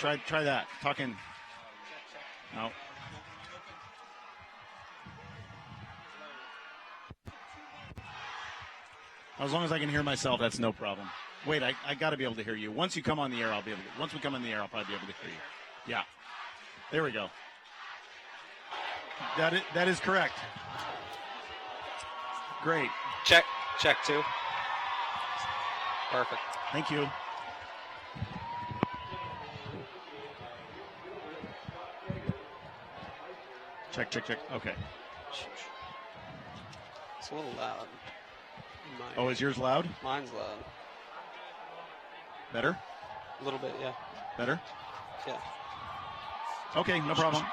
Try that. Talking. No. As long as I can hear myself, that's no problem. Wait, I got to be able to hear you. Once you come on the air, I'll be able to. Once we come on the air, I'll probably be able to hear you. Yeah. There we go. That is correct. Great. Check 2. Perfect. Thank you. Check. Okay. It's a little loud. Oh, is yours loud? Mine's loud. Better? A little bit, yeah. Better? Yeah. Okay, no problem.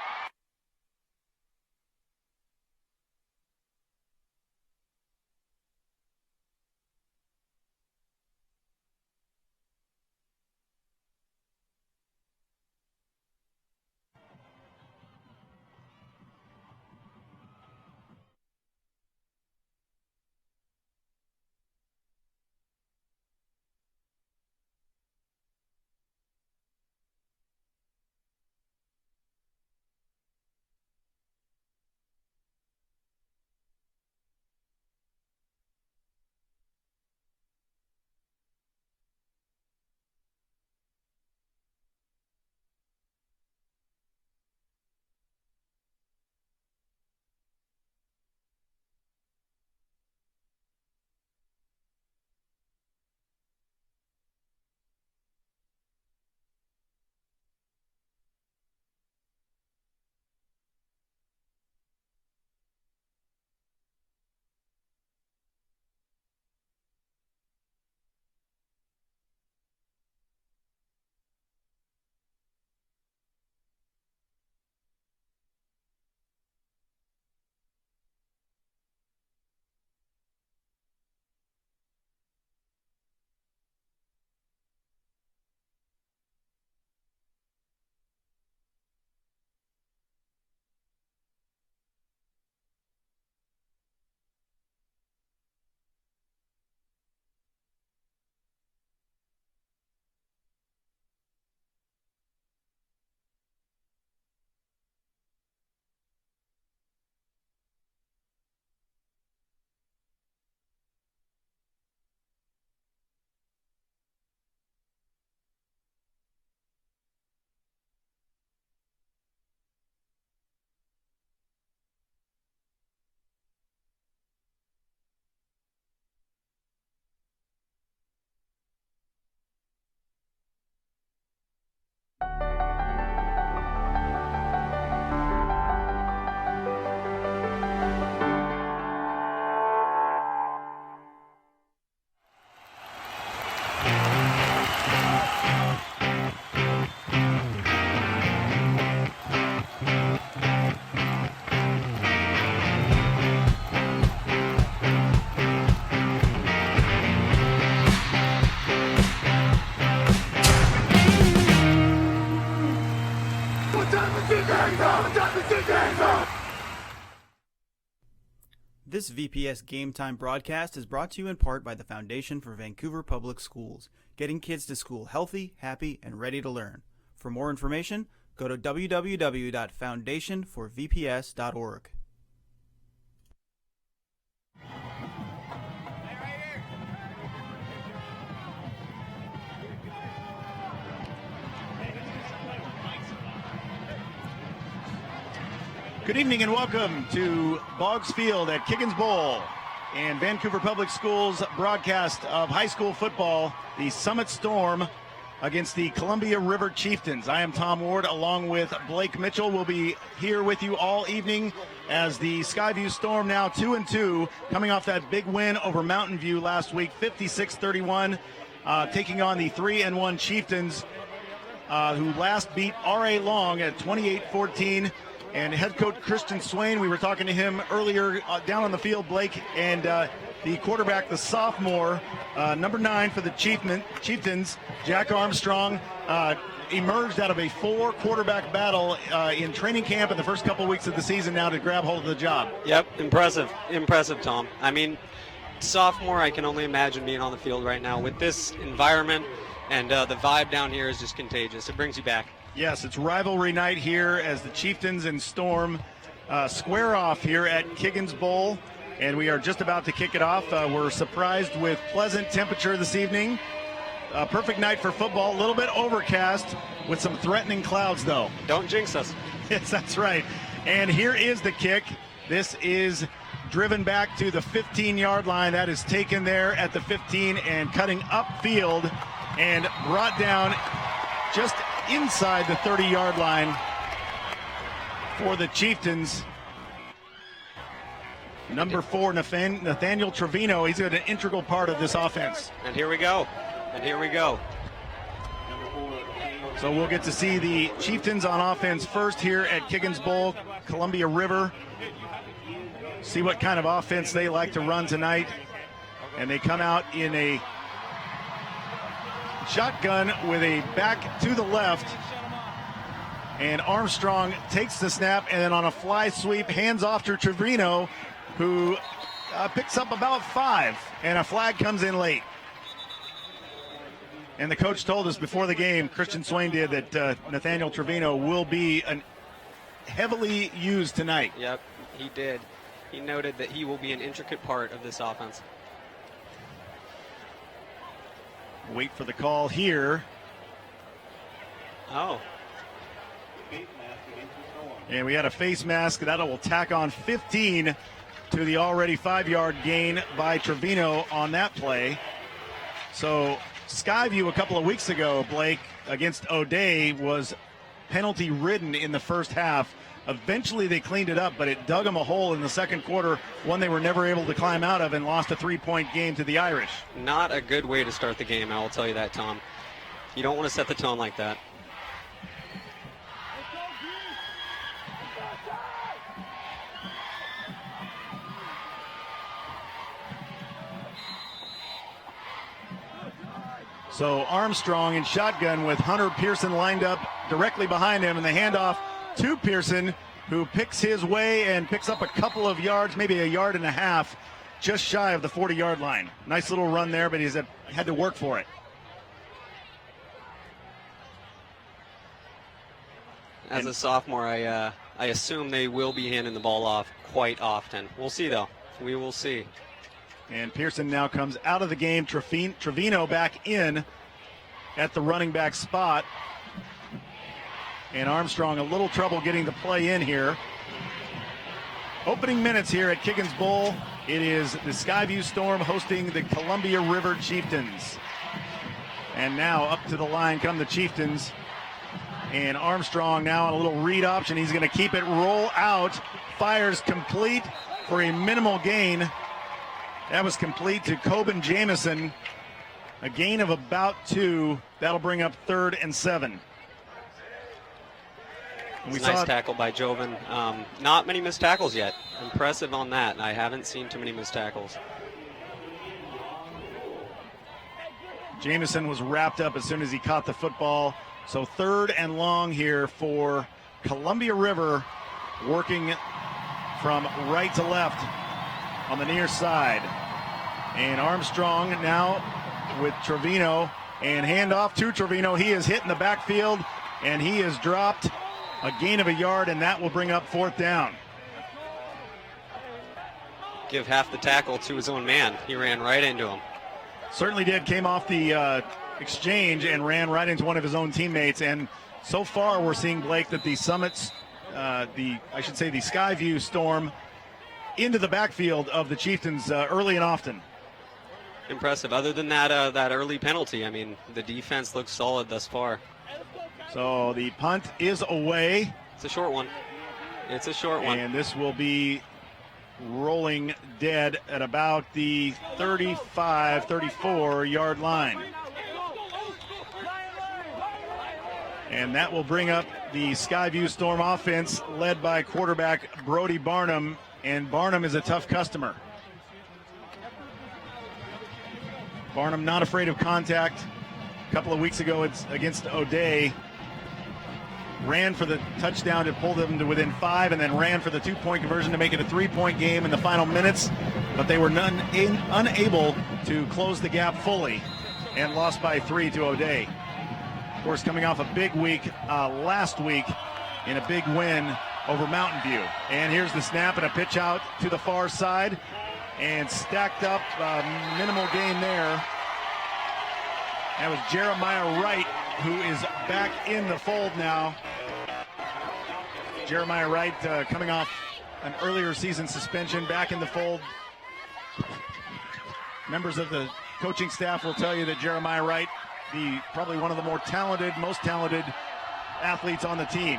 This VPS Game Time broadcast is brought to you in part by the Foundation for Vancouver Public Schools, getting kids to school healthy, happy, and ready to learn. For more information, go to www.foundationforvps.org. Good evening and welcome to Boggs Field at Kiggins Bowl and Vancouver Public Schools broadcast of high school football, the Summit Storm against the Columbia River Chieftains. I am Tom Ward along with Blake Mitchell. We'll be here with you all evening as the Skyview Storm, now 2-2, coming off that big win over Mountain View last week, 56-31, taking on the 3-1 Chieftains, who last beat R.A. Long at 28-14. And head coach Christian Swain, we were talking to him earlier down on the field, Blake, and the quarterback, the sophomore, number 9 for the Chieftains, Jack Armstrong, emerged out of a 4-quarterback battle in training camp in the first couple weeks of the season now to grab hold of the job. Yep, impressive, Tom. I mean, sophomore, I can only imagine being on the field right now with this environment, And the vibe down here is just contagious. It brings you back. Yes, it's rivalry night here as the Chieftains and Storm square off here at Kiggins Bowl, and we are just about to kick it off. We're surprised with pleasant temperature this evening. A perfect night for football. A little bit overcast with some threatening clouds, though. Don't jinx us. Yes, that's right. And here is the kick. This is driven back to the 15-yard line. That is taken there at the 15 and cutting upfield and brought down just inside the 30-yard line for the Chieftains. Number 4, Nathaniel Trevino. He's got an integral part of this offense. And here we go. And here we go. So we'll get to see the Chieftains on offense first here at Kiggins Bowl, Columbia River. See what kind of offense they like to run tonight. And they come out in a shotgun with a back to the left. And Armstrong takes the snap, and then on a fly sweep, hands off to Trevino, who picks up about 5, and a flag comes in late. And the coach told us before the game, Christian Swain did, that Nathaniel Trevino will be heavily used tonight. Yep, he did. He noted that he will be an intricate part of this offense. Wait for the call here. Oh. And we had a face mask that will tack on 15 to the already 5-yard gain by Trevino on that play. So Skyview a couple of weeks ago, Blake, against O'Day was penalty ridden in the first half. Eventually they cleaned it up, but it dug them a hole in the second quarter, one they were never able to climb out of, and lost a 3-point game to the Irish. Not a good way to start the game, I will tell you that, Tom. You don't want to set the tone like that. So Armstrong in shotgun with Hunter Pearson lined up directly behind him, and the handoff to Pearson, who picks his way and picks up a couple of yards, maybe a yard and a half, just shy of the 40-yard line. Nice little run there, but he's had to work for it. As a sophomore, I assume they will be handing the ball off quite often. We'll see, though. We will see. And Pearson now comes out of the game. Trevino back in at the running back spot. And Armstrong a little trouble getting the play in here. Opening minutes here at Kiggins Bowl. It is the Skyview Storm hosting the Columbia River Chieftains. And now up to the line come the Chieftains. And Armstrong now on a little read option. He's going to keep it roll out. Fires complete for a minimal gain. That was complete to Coben Jamison. A gain of about 2. That'll bring up 3rd and 7. Nice tackle by Joven. Not many missed tackles yet. Impressive on that. I haven't seen too many missed tackles. Jamison was wrapped up as soon as he caught the football. So 3rd and long here for Columbia River, working from right to left on the near side. And Armstrong now with Trevino, and handoff to Trevino. He is hit in the backfield, and he is dropped a gain of a yard, and that will bring up 4th down. Give half the tackle to his own man. He ran right into him. Certainly did. Came off the exchange and ran right into one of his own teammates. And so far we're seeing, Blake, that the Summits, the Skyview Storm, into the backfield of the Chieftains early and often. Impressive. Other than that, that early penalty, I mean, the defense looks solid thus far. So the punt is away. It's a short one. It's a short one. And this will be rolling dead at about the 35, 34-yard line. And that will bring up the Skyview Storm offense led by quarterback Brody Barnum. And Barnum is a tough customer. Barnum not afraid of contact. A couple of weeks ago it's against O'Day. Ran for the touchdown to pull them to within 5, and then ran for the 2-point conversion to make it a 3-point game in the final minutes. But they were unable to close the gap fully. and lost by 3 to O'Day. Of course, coming off a big week last week in a big win over Mountain View. And here's the snap and a pitch out to the far side, and stacked up, minimal gain there. That was Jeremiah Wright, who is back in the fold now. Jeremiah Wright coming off an earlier season suspension, back in the fold. Members of the coaching staff will tell you that Jeremiah Wright, probably one of the more talented, most talented athletes on the team.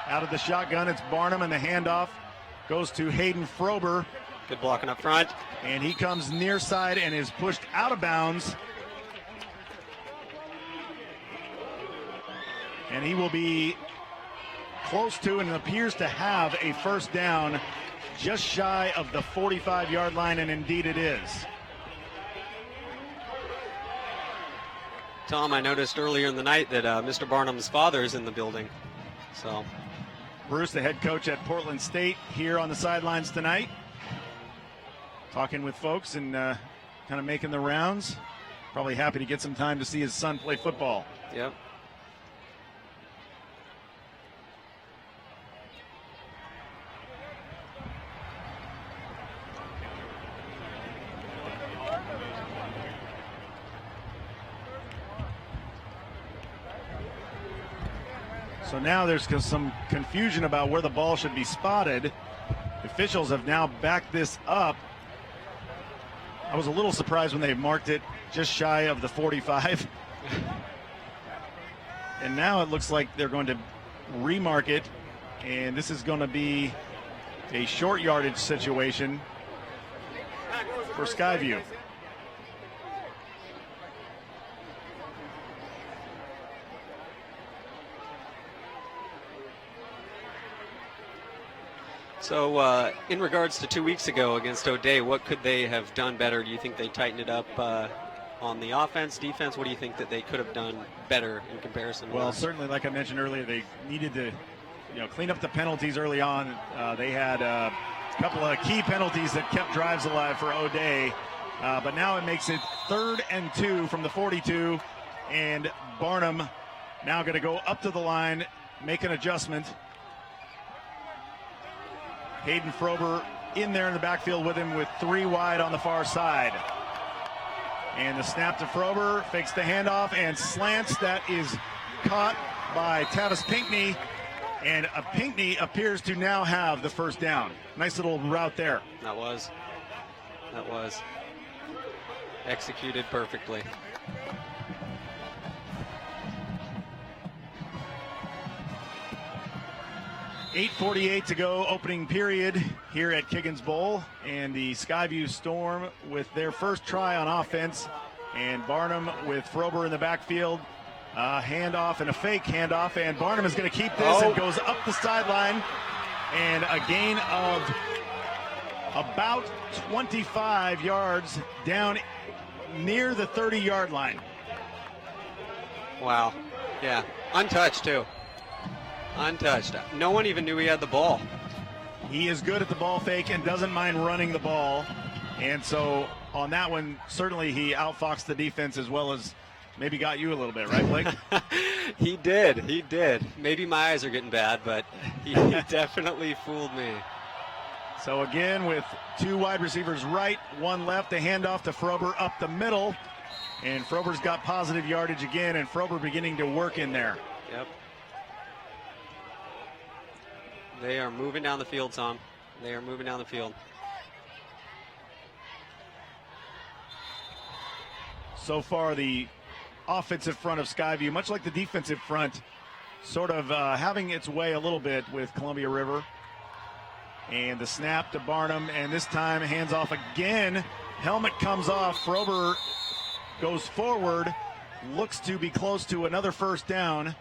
Out of the shotgun, it's Barnum, and the handoff goes to Hayden Frober. Good blocking up front. And he comes near side and is pushed out of bounds. And he will be close to and appears to have a first down just shy of the 45-yard line, and indeed it is. Tom, I noticed earlier in the night that Mr. Barnum's father is in the building. So, Bruce, the head coach at Portland State, here on the sidelines tonight, talking with folks and kind of making the rounds. Probably happy to get some time to see his son play football. Yep. So now there's some confusion about where the ball should be spotted. Officials have now backed this up. I was a little surprised when they marked it just shy of the 45. And now it looks like they're going to remark it, and this is going to be a short yardage situation for Skyview. So in regards to 2 weeks ago against O'Day, what could they have done better? Do you think they tightened it up on the offense, defense? What do you think that they could have done better in comparison? Well, certainly, like I mentioned earlier, they needed to clean up the penalties early on. They had a couple of key penalties that kept drives alive for O'Day. But now it makes it 3rd and 2 from the 42. And Barnum now going to go up to the line, make an adjustment. Hayden Frober in there in the backfield with him with 3 wide on the far side. And the snap to Frober, fakes the handoff and slants. That is caught by Tavis Pinkney. And Pinkney appears to now have the first down. Nice little route there. That was executed perfectly. 8:48 to go, opening period here at Kiggins Bowl, and the Skyview Storm with their first try on offense, and Barnum with Frober in the backfield. Handoff and a fake handoff, and Barnum is going to keep this and goes up the sideline, and a gain of about 25 yards down near the 30-yard line. Wow. Yeah. Untouched, too. Untouched. No one even knew he had the ball. He is good at the ball fake and doesn't mind running the ball. And so on that one, certainly he outfoxed the defense as well as maybe got you a little bit, right, Blake? He did. Maybe my eyes are getting bad, but he definitely fooled me. So again, with 2 wide receivers right, 1 left, a handoff to Frober up the middle. And Frober's got positive yardage again, and Frober beginning to work in there. Yep. They are moving down the field, Tom. They are moving down the field. So far, the offensive front of Skyview, much like the defensive front, sort of having its way a little bit with Columbia River. And the snap to Barnum, and this time hands off again. Helmet comes off. Frober goes forward, looks to be close to another first down.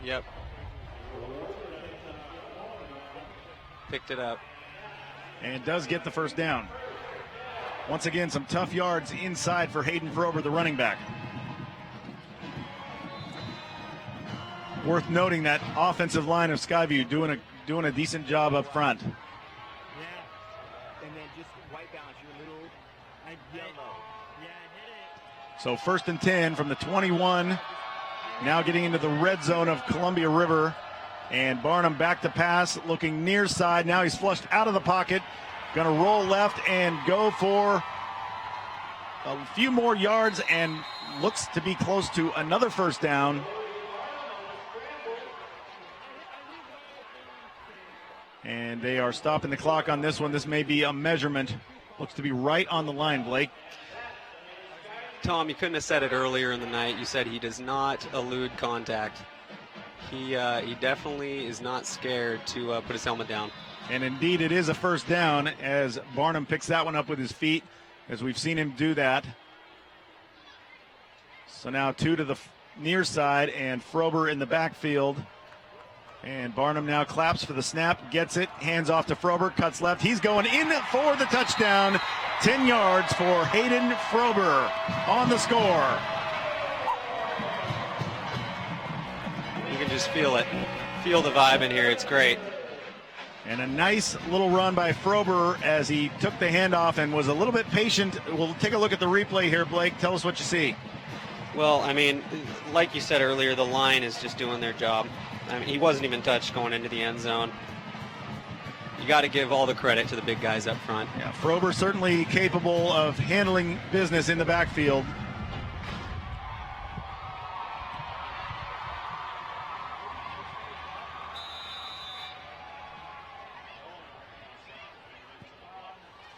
Yep. Picked it up. And does get the first down. Once again, some tough yards inside for Hayden Frober, the running back. Worth noting that offensive line of Skyview doing a decent job up front. Yeah. And then just white balance. So 1st and 10 from the 21. Now getting into the red zone of Columbia River. And Barnum back to pass, looking near side. Now he's flushed out of the pocket. Going to roll left and go for a few more yards and looks to be close to another first down. And they are stopping the clock on this one. This may be a measurement. Looks to be right on the line, Blake. Tom, you couldn't have said it earlier in the night. You said he does not elude contact. He definitely is not scared to put his helmet down. And indeed, it is a first down as Barnum picks that one up with his feet, as we've seen him do that. So now 2 to the near side and Frober in the backfield. And Barnum now claps for the snap, gets it, hands off to Frober, cuts left. He's going in for the touchdown. 10 yards for Hayden Frober on the score. You can just feel it. Feel the vibe in here. It's great. And a nice little run by Frober as he took the handoff and was a little bit patient. We'll take a look at the replay here, Blake. Tell us what you see. Well, I mean, like you said earlier, the line is just doing their job. I mean, he wasn't even touched going into the end zone. You got to give all the credit to the big guys up front. Yeah, Frober certainly capable of handling business in the backfield.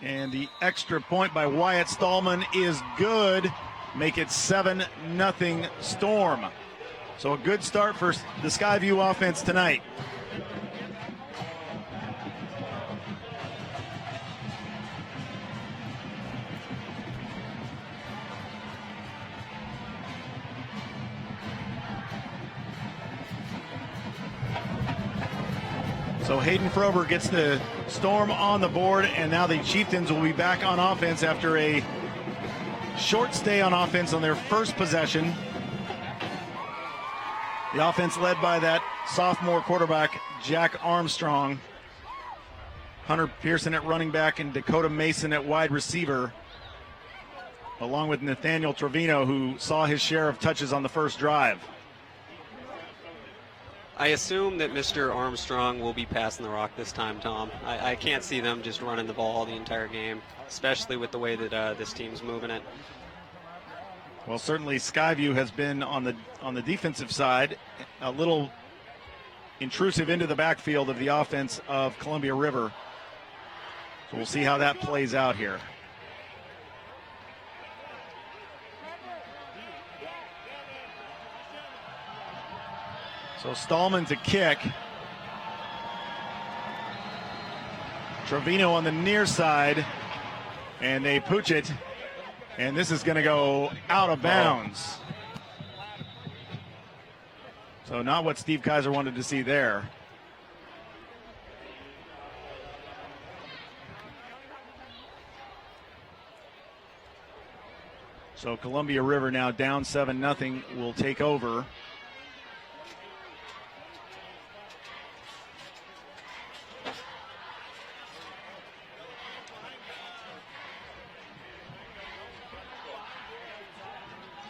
And the extra point by Wyatt Stallman is good. Make it 7-0 Storm. So a good start for the Skyview offense tonight. So Hayden Frober gets the Storm on the board, and now the Chieftains will be back on offense after a short stay on offense on their first possession. The offense led by that sophomore quarterback, Jack Armstrong. Hunter Pearson at running back and Dakota Mason at wide receiver, along with Nathaniel Trevino, who saw his share of touches on the first drive. I assume that Mr. Armstrong will be passing the rock this time, Tom. I can't see them just running the ball the entire game, especially with the way that this team's moving it. Well, certainly Skyview has been on the defensive side a little intrusive into the backfield of the offense of Columbia River. So we'll see how that plays out here. So Stallman to kick. Trevino on the near side, and they pooch it, and this is going to go out of bounds. So not what Steve Kaiser wanted to see there. So Columbia River now down 7-0 will take over.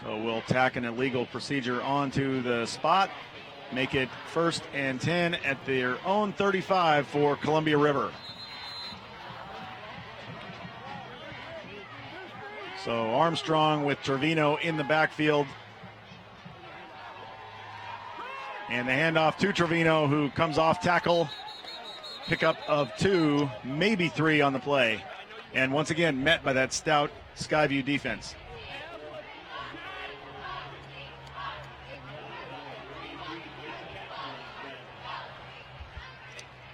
So we'll tack an illegal procedure onto the spot. Make it 1st and 10 at their own 35 for Columbia River. So Armstrong with Trevino in the backfield. And the handoff to Trevino, who comes off tackle. Pickup of 2, maybe 3 on the play. And once again, met by that stout Skyview defense.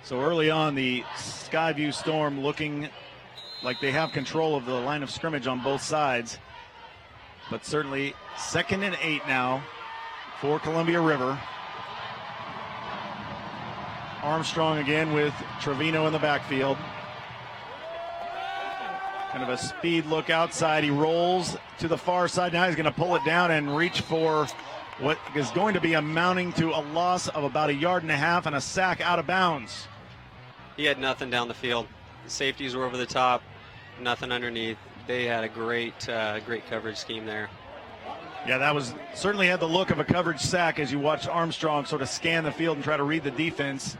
So early on, the Skyview Storm looking like they have control of the line of scrimmage on both sides. But certainly 2nd and 8 now for Columbia River. Armstrong again with Trevino in the backfield. Kind of a speed look outside. He rolls to the far side. Now he's going to pull it down and reach for what is going to be amounting to a loss of about 1.5 yards and a sack out of bounds. He had nothing down the field. The safeties were over the top, nothing underneath. They had a great coverage scheme there. Yeah, that was certainly had the look of a coverage sack as you watch Armstrong sort of scan the field and try to read the defense.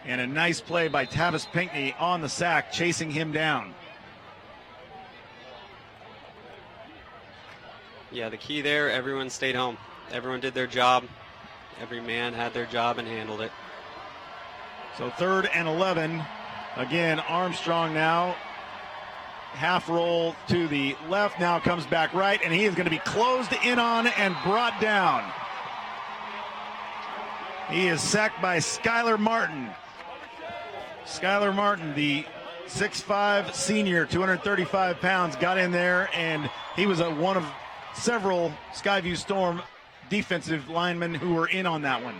And a nice play by Tavis Pinkney on the sack, chasing him down. Yeah, the key there, everyone stayed home. Everyone did their job. Every man had their job and handled it. So 3rd and 11. Again, Armstrong now. Half roll to the left, now comes back right, and he is going to be closed in on and brought down. He is sacked by Skylar Martin. Skylar Martin, the 6'5 senior, 235 pounds, got in there, and he was one of several Skyview Storm defensive linemen who were in on that one.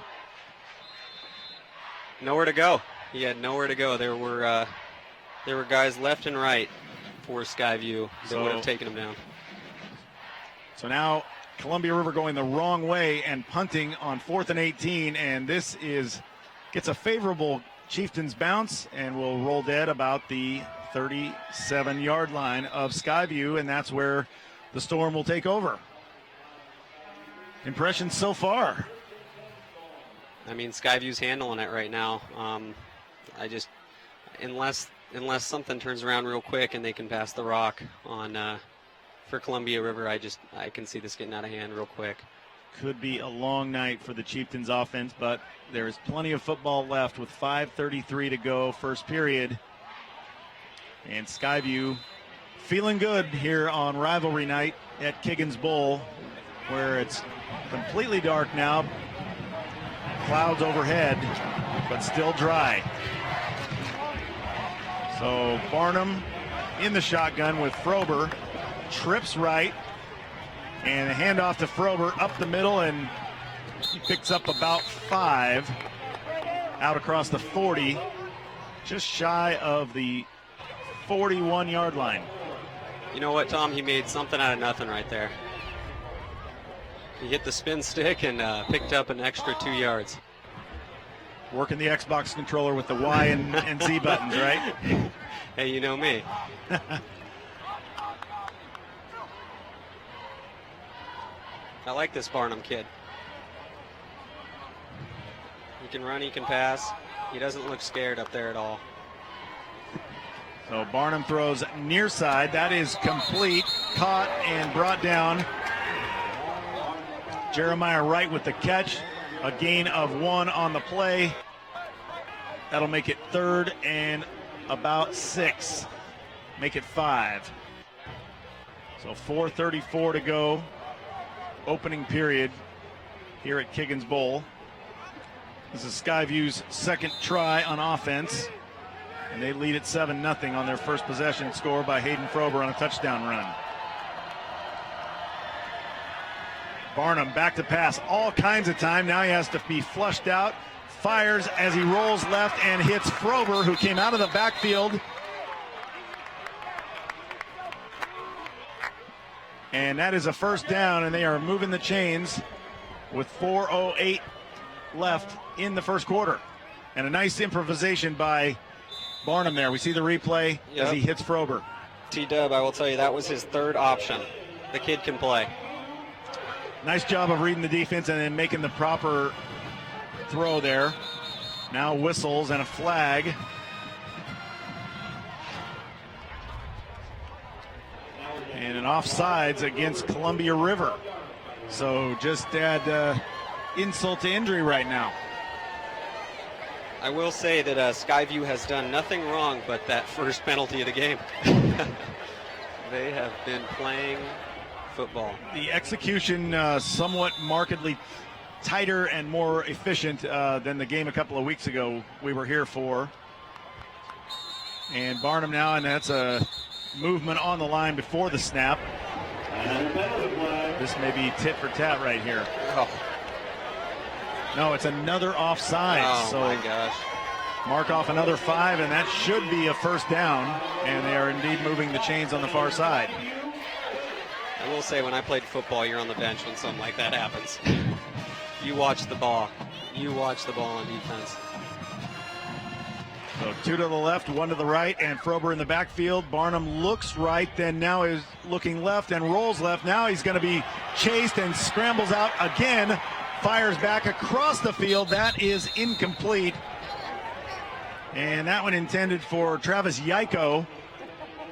Nowhere to go. He had nowhere to go. There were guys left and right for Skyview that would have taken him down. So now Columbia River going the wrong way and punting on 4th and 18, and this gets a favorable Chieftains bounce and will roll dead about the 37-yard line of Skyview, and that's where the Storm will take over. Impressions so far? I mean, Skyview's handling it right now. Unless something turns around real quick and they can pass the rock on for Columbia River, I can see this getting out of hand real quick. Could be a long night for the Chieftains offense, but there is plenty of football left with 5:33 to go, first period. And Skyview feeling good here on rivalry night at Kiggins Bowl, where it's completely dark now. Clouds overhead, but still dry. So Barnum in the shotgun with Frober, trips right, and a handoff to Frober up the middle, and he picks up about 5 out across the 40, just shy of the 41-yard line. You know what, Tom? He made something out of nothing right there. He hit the spin stick and picked up an extra 2 yards. Working the Xbox controller with the Y and Z buttons, right? Hey, you know me. I like this Barnum kid. He can run, he can pass. He doesn't look scared up there at all. So Barnum throws near side. That is complete. Caught and brought down. Jeremiah Wright with the catch. A gain of 1 on the play. That'll make it 3rd and about 6. Make it 5. So 4:34 to go. Opening period here at Kiggins Bowl. This is Skyview's second try on offense. And they lead at 7-0 on their first possession, score by Hayden Frober on a touchdown run. Barnum back to pass all kinds of time. Now he has to be flushed out. Fires as he rolls left and hits Frober, who came out of the backfield. And that is a first down, and they are moving the chains with 4:08 left in the first quarter. And a nice improvisation by Barnum there. We see the replay as he hits Frober. T-Dub, I will tell you, that was his 3rd option. The kid can play. Nice job of reading the defense and then making the proper throw there. Now whistles and a flag. And an offsides against Columbia River. So just add insult to injury right now. I will say that Skyview has done nothing wrong but that first penalty of the game. They have been playing football. The execution somewhat markedly tighter and more efficient than the game a couple of weeks ago we were here for. And Barnum now, and that's a movement on the line before the snap. This may be tit for tat right here. Oh. No, it's another offside. Oh, my gosh. Mark off another 5, and that should be a first down. And they are indeed moving the chains on the far side. I will say, when I played football, you're on the bench when something like that happens. You watch the ball. You watch the ball on defense. So 2 to the left, 1 to the right, and Frober in the backfield. Barnum looks right, then now is looking left and rolls left. Now he's going to be chased and scrambles out again. Fires back across the field. That is incomplete. And that one intended for Travis Yaiko,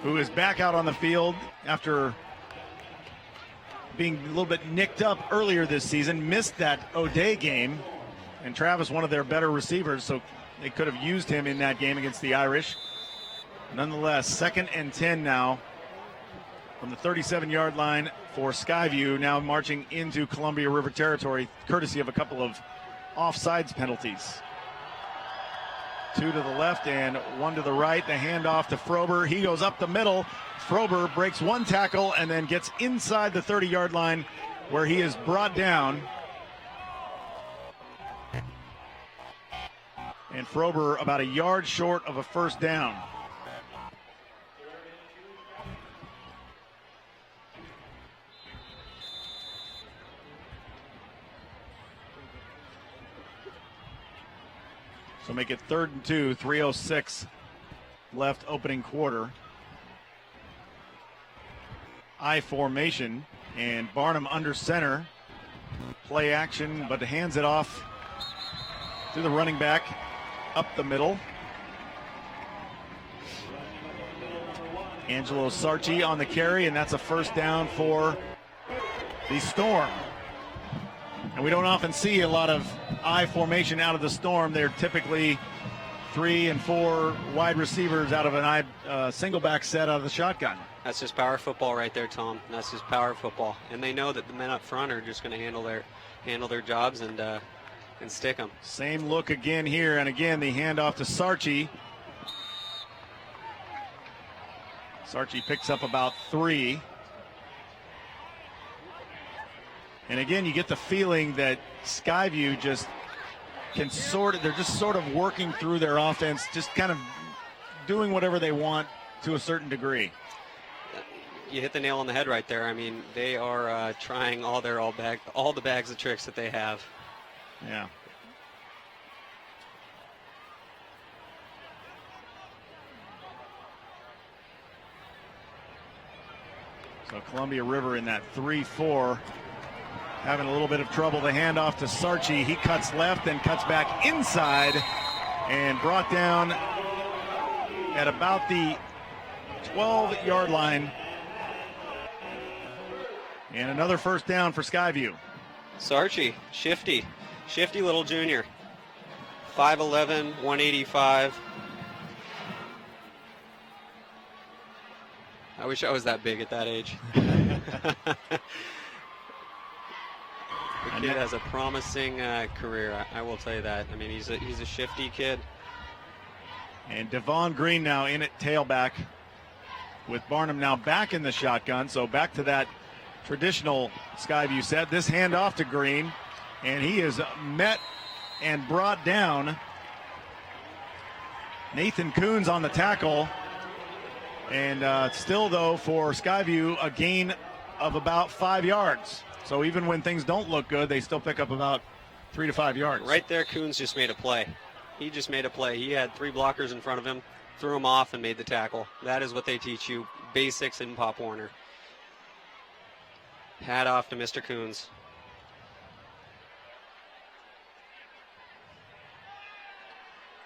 who is back out on the field after being a little bit nicked up earlier this season. Missed that O'Day game. And Travis, one of their better receivers, so they could have used him in that game against the Irish. Nonetheless, 2nd and 10 now from the 37-yard line for Skyview, now marching into Columbia River territory, courtesy of a couple of offsides penalties. 2 to the left and 1 to the right. The handoff to Frober. He goes up the middle. Frober breaks one tackle and then gets inside the 30-yard line where he is brought down. And Frober about a yard short of a first down. So make it 3rd and 2, 3:06 left opening quarter. I formation, and Barnum under center. Play action, but hands it off to the running back up the middle. Angelo Sarchi on the carry, and that's a first down for the Storm. And we don't often see a lot of I formation out of the Storm. They're typically 3 and 4 wide receivers out of an I single back set out of the shotgun. That's just power football right there, Tom. That's just power football. And they know that the men up front are just going to handle their jobs and stick them. Same look again here, and again the handoff to Sarchi. Sarchi picks up about 3. And again, you get the feeling that Skyview just can they're just sort of working through their offense, just kind of doing whatever they want to a certain degree. You hit the nail on the head right there. I mean, they are trying all the bags of tricks that they have. Yeah. So Columbia River in that 3-4, having a little bit of trouble. The handoff to Sarchi. He cuts left and cuts back inside and brought down at about the 12-yard line. And another first down for Skyview. Sarchi, shifty little junior. 5'11", 185. I wish I was that big at that age. The kid has a promising career, I will tell you that. I mean, he's a shifty kid. And Devon Green now in at tailback with Barnum now back in the shotgun. So back to that traditional Skyview set. This handoff to Green, and he is met and brought down. Nathan Coons on the tackle. And still, though, for Skyview, a gain of about 5 yards. So even when things don't look good, they still pick up about 3 to 5 yards. Right there, Coons just made a play. He just made a play. He had 3 blockers in front of him, threw him off, and made the tackle. That is what they teach you, basics in Pop Warner. Hat off to Mr. Coons.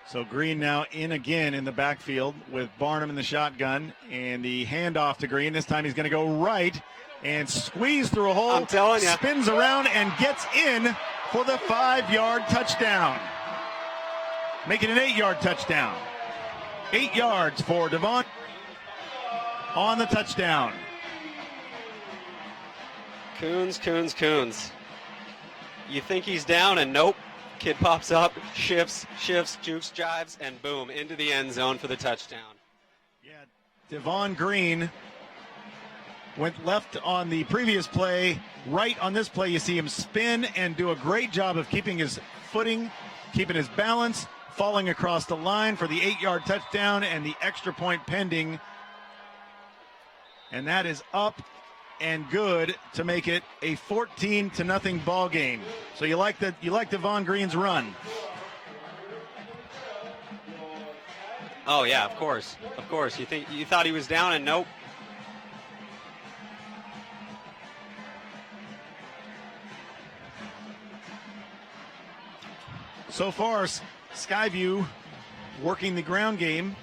So Green now in again in the backfield with Barnum in the shotgun, and the handoff to Green. This time he's going to go right and squeeze through a hole. I'm telling you. Spins around and gets in for the 5-yard touchdown. Making an 8-yard touchdown. 8 yards for Devon on the touchdown. Coons. You think he's down, and nope. Kid pops up, shifts, jukes, jives, and boom, into the end zone for the touchdown. Yeah, Devon Green went left on the previous play. Right on this play, you see him spin and do a great job of keeping his footing, keeping his balance, falling across the line for the 8-yard touchdown and the extra point pending. And that is up and good to make it a 14-0 ball game. So you like Devon Green's run. Oh yeah, of course. Of course. You thought he was down, and nope. So far, Skyview working the ground game.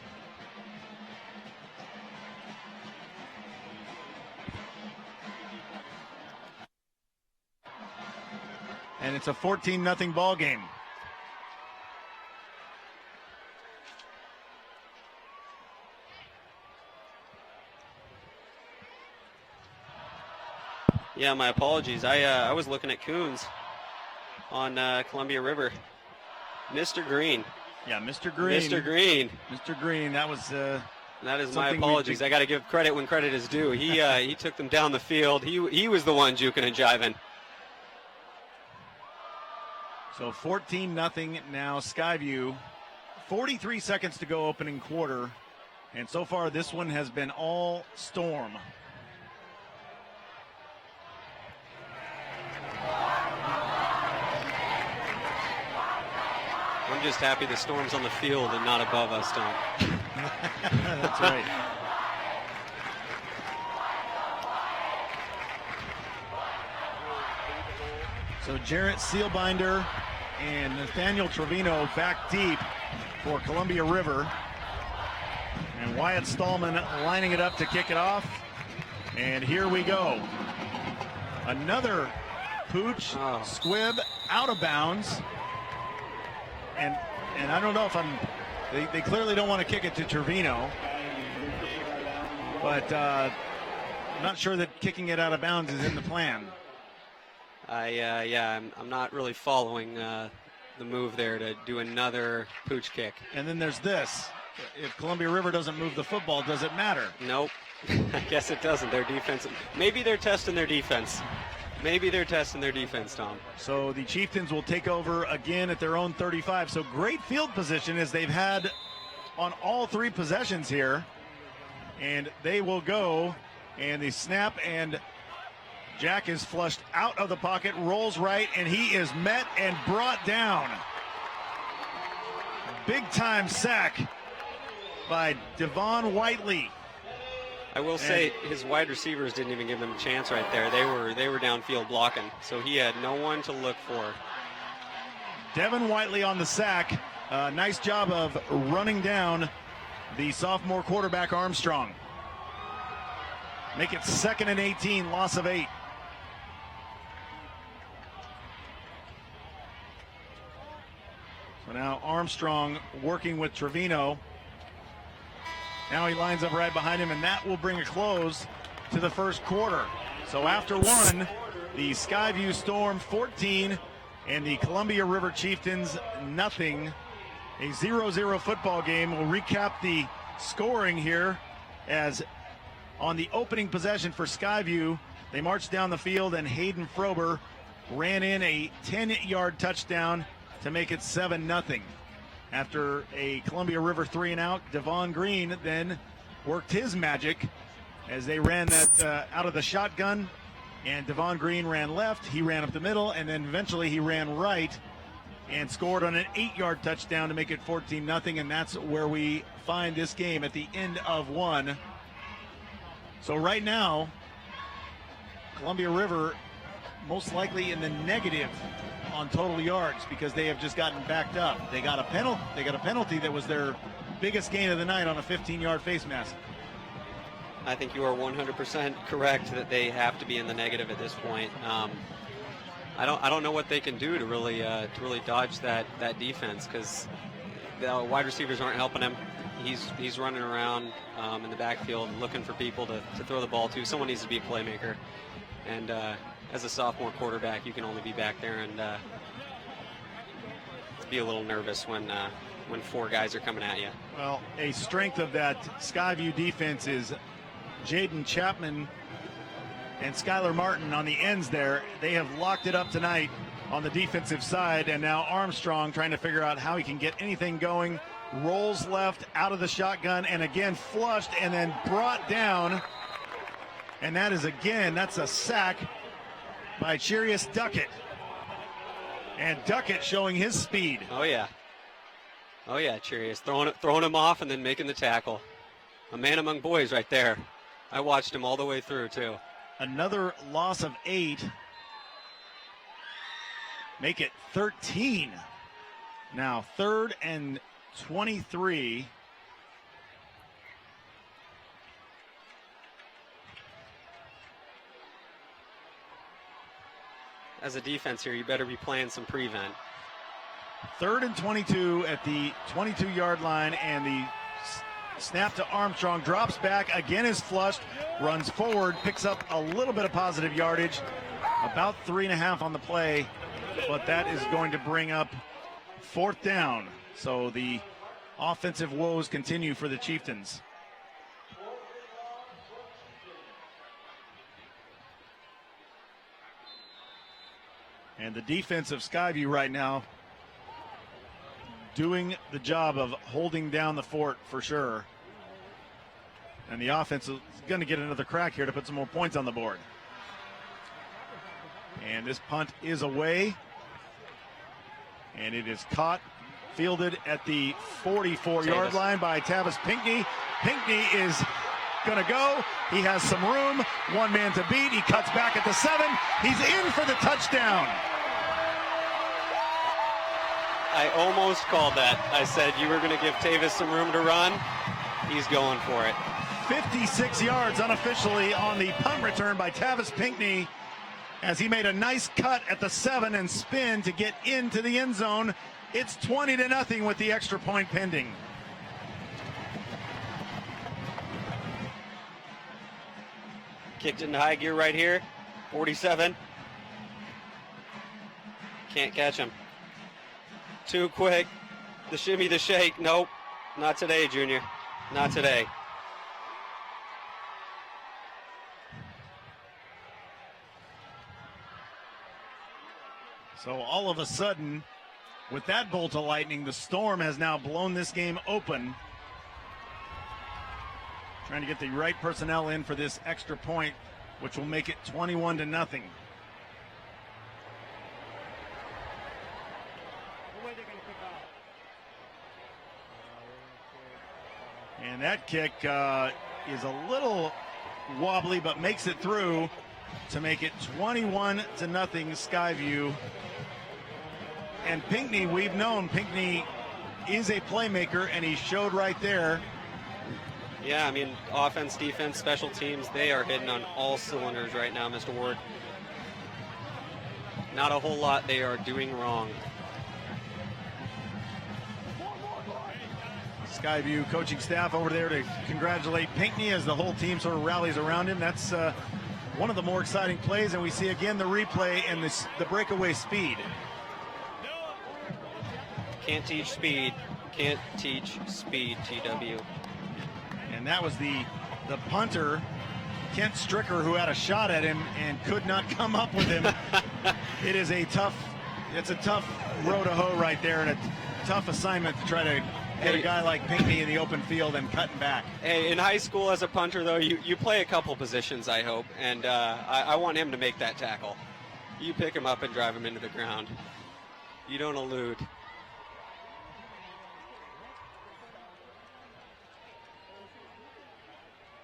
And it's a 14-0 ball game. Yeah, my apologies. I was looking at Coons on Columbia River. Mr. Green. Yeah, Mr. Green. Mr. Green. Mr. Green. That was. That is my apologies. I got to give credit when credit is due. He took them down the field. He was the one juking and jiving. So 14-0 now, Skyview. 43 seconds to go opening quarter. And so far, this one has been all Storm. I'm just happy the Storm's on the field and not above us, Tom. That's right. So Jarrett Sealbinder and Nathaniel Trevino back deep for Columbia River. And Wyatt Stallman lining it up to kick it off. And here we go. Another pooch, squib, out of bounds. And I don't know if they clearly don't want to kick it to Trevino. But I'm not sure that kicking it out of bounds is in the plan. I'm not really following the move there to do another pooch kick. And then there's this. If Columbia River doesn't move the football, does it matter? Nope. I guess it doesn't. Their defense. Maybe they're testing their defense. Tom. So the Chieftains will take over again at their own 35. So great field position as they've had on all three possessions here. And they will go. And the snap, and Jack is flushed out of the pocket, rolls right, and he is met and brought down. Big time sack by Devon Whiteley. I will say his wide receivers didn't even give him a chance right there. They were downfield blocking, so he had no one to look for. Devon Whiteley on the sack. Nice job of running down the sophomore quarterback Armstrong. Make it 2nd and 18, loss of 8. So now Armstrong working with Trevino. Now he lines up right behind him, and that will bring a close to the first quarter. So after one, the Skyview Storm 14 and the Columbia River Chieftains nothing. A 0-0 football game. We'll recap the scoring here as on the opening possession for Skyview, they marched down the field and Hayden Frober ran in a 10-yard touchdown to make it 7-0. After a Columbia River 3-and-out, Devon Green then worked his magic as they ran that out of the shotgun, and Devon Green ran left, he ran up the middle, and then eventually he ran right and scored on an 8-yard touchdown to make it 14-0, and that's where we find this game at the end of one. So right now, Columbia River most likely in the negative on total yards because they have just gotten backed up. They got a penalty that was their biggest gain of the night on a 15-yard face mask. I think you are 100% correct that they have to be in the negative at this point. I don't know what they can do to really dodge that defense because the wide receivers aren't helping him. He's running around in the backfield looking for people to throw the ball to. Someone needs to be a playmaker. And as a sophomore quarterback, you can only be back there and be a little nervous when 4 guys are coming at you. Well, a strength of that Skyview defense is Jaden Chapman and Skylar Martin on the ends there. They have locked it up tonight on the defensive side, and now Armstrong trying to figure out how he can get anything going. Rolls left out of the shotgun and again flushed and then brought down. And that's a sack by Cherius Duckett. And Duckett showing his speed. Oh, yeah. Oh yeah, Cheerius throwing him off and then making the tackle. A man among boys right there. I watched him all the way through too. Another loss of 8. Make it 13. Now 3rd and 23. As a defense here, you better be playing some prevent. 3rd and 22 at the 22-yard line, and the snap to Armstrong, drops back, again is flushed, runs forward, picks up a little bit of positive yardage, about 3.5 on the play, but that is going to bring up 4th down. So the offensive woes continue for the Chieftains. And the defense of Skyview right now doing the job of holding down the fort for sure. And the offense is going to get another crack here to put some more points on the board. And this punt is away. And it is caught, fielded at the 44-yard line by Tavis Pinkney. Pinkney is going to go. He has some room. One man to beat. He cuts back at the 7. He's in for the touchdown. I almost called that. I said you were going to give Tavis some room to run. He's going for it. 56 yards unofficially on the punt return by Tavis Pinkney, as he made a nice cut at the 7 and spin to get into the end zone. It's 20-0 with the extra point pending. Kicked into high gear right here. 47. Can't catch him. Too quick. The shimmy, the shake. Nope. Not today, Junior. Not today. So all of a sudden, with that bolt of lightning, the Storm has now blown this game open. Trying to get the right personnel in for this extra point, which will make it 21-0. And that kick is a little wobbly, but makes it through to make it 21-0 Skyview. And Pinkney, we've known Pinkney is a playmaker, and he showed right there. Yeah, I mean, offense, defense, special teams, they are hitting on all cylinders right now, Mr. Ward. Not a whole lot they are doing wrong. Skyview coaching staff over there to congratulate Pinkney as the whole team sort of rallies around him. That's one of the more exciting plays, and we see again the replay and the breakaway speed. Can't teach speed. Can't teach speed, TW. And that was the punter, Kent Stricker, who had a shot at him and could not come up with him. It's a tough row to hoe right there, and a tough assignment to try to get a guy like Pinkney in the open field and cutting back. Hey, in high school as a punter, though, you play a couple positions, I hope, and I want him to make that tackle. You pick him up and drive him into the ground. You don't elude.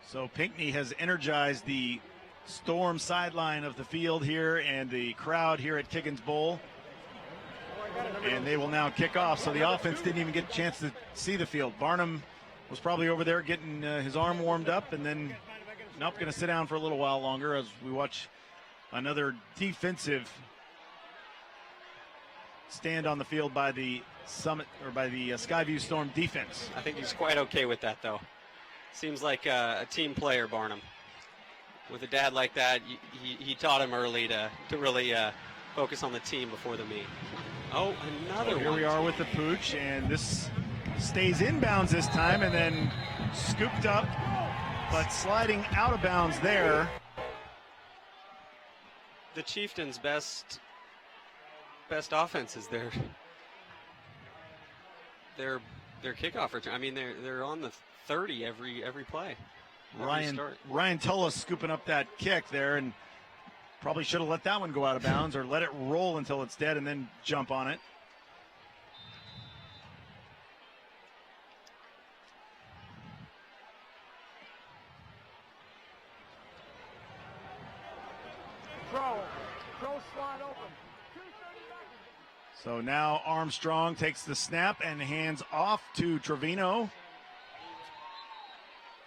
So Pinkney has energized the Storm sideline of the field here and the crowd here at Kiggins Bowl. And they will now kick off. So the offense didn't even get a chance to see the field. Barnum was probably over there getting his arm warmed up, and then going to sit down for a little while longer as we watch another defensive stand on the field by the Skyview Storm defense. I think he's quite okay with that, though. Seems like a team player, Barnum. With a dad like that, he taught him early to really focus on the team before the meet. Oh, another one. Here we are with the pooch, and this stays inbounds this time, and then scooped up, but sliding out of bounds there. The Chieftains' best offense is their kickoff return. I mean, they're on the 30 every play. Ryan Tullis scooping up that kick there, and probably should have let that one go out of bounds or let it roll until it's dead and then jump on it. So now Armstrong takes the snap and hands off to Trevino.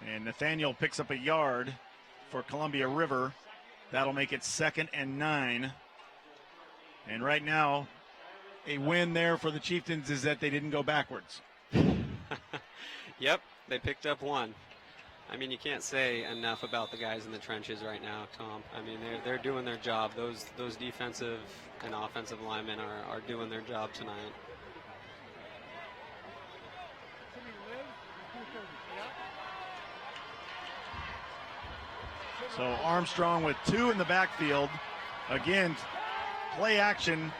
And Nathaniel picks up a yard for Columbia River. That'll make it 2nd and 9. And right now, a win there for the Chieftains is that they didn't go backwards. Yep, they picked up one. I mean, you can't say enough about the guys in the trenches right now, Tom. I mean, they're doing their job. Those defensive and offensive linemen are doing their job tonight. So Armstrong with 2 in the backfield. Again, play action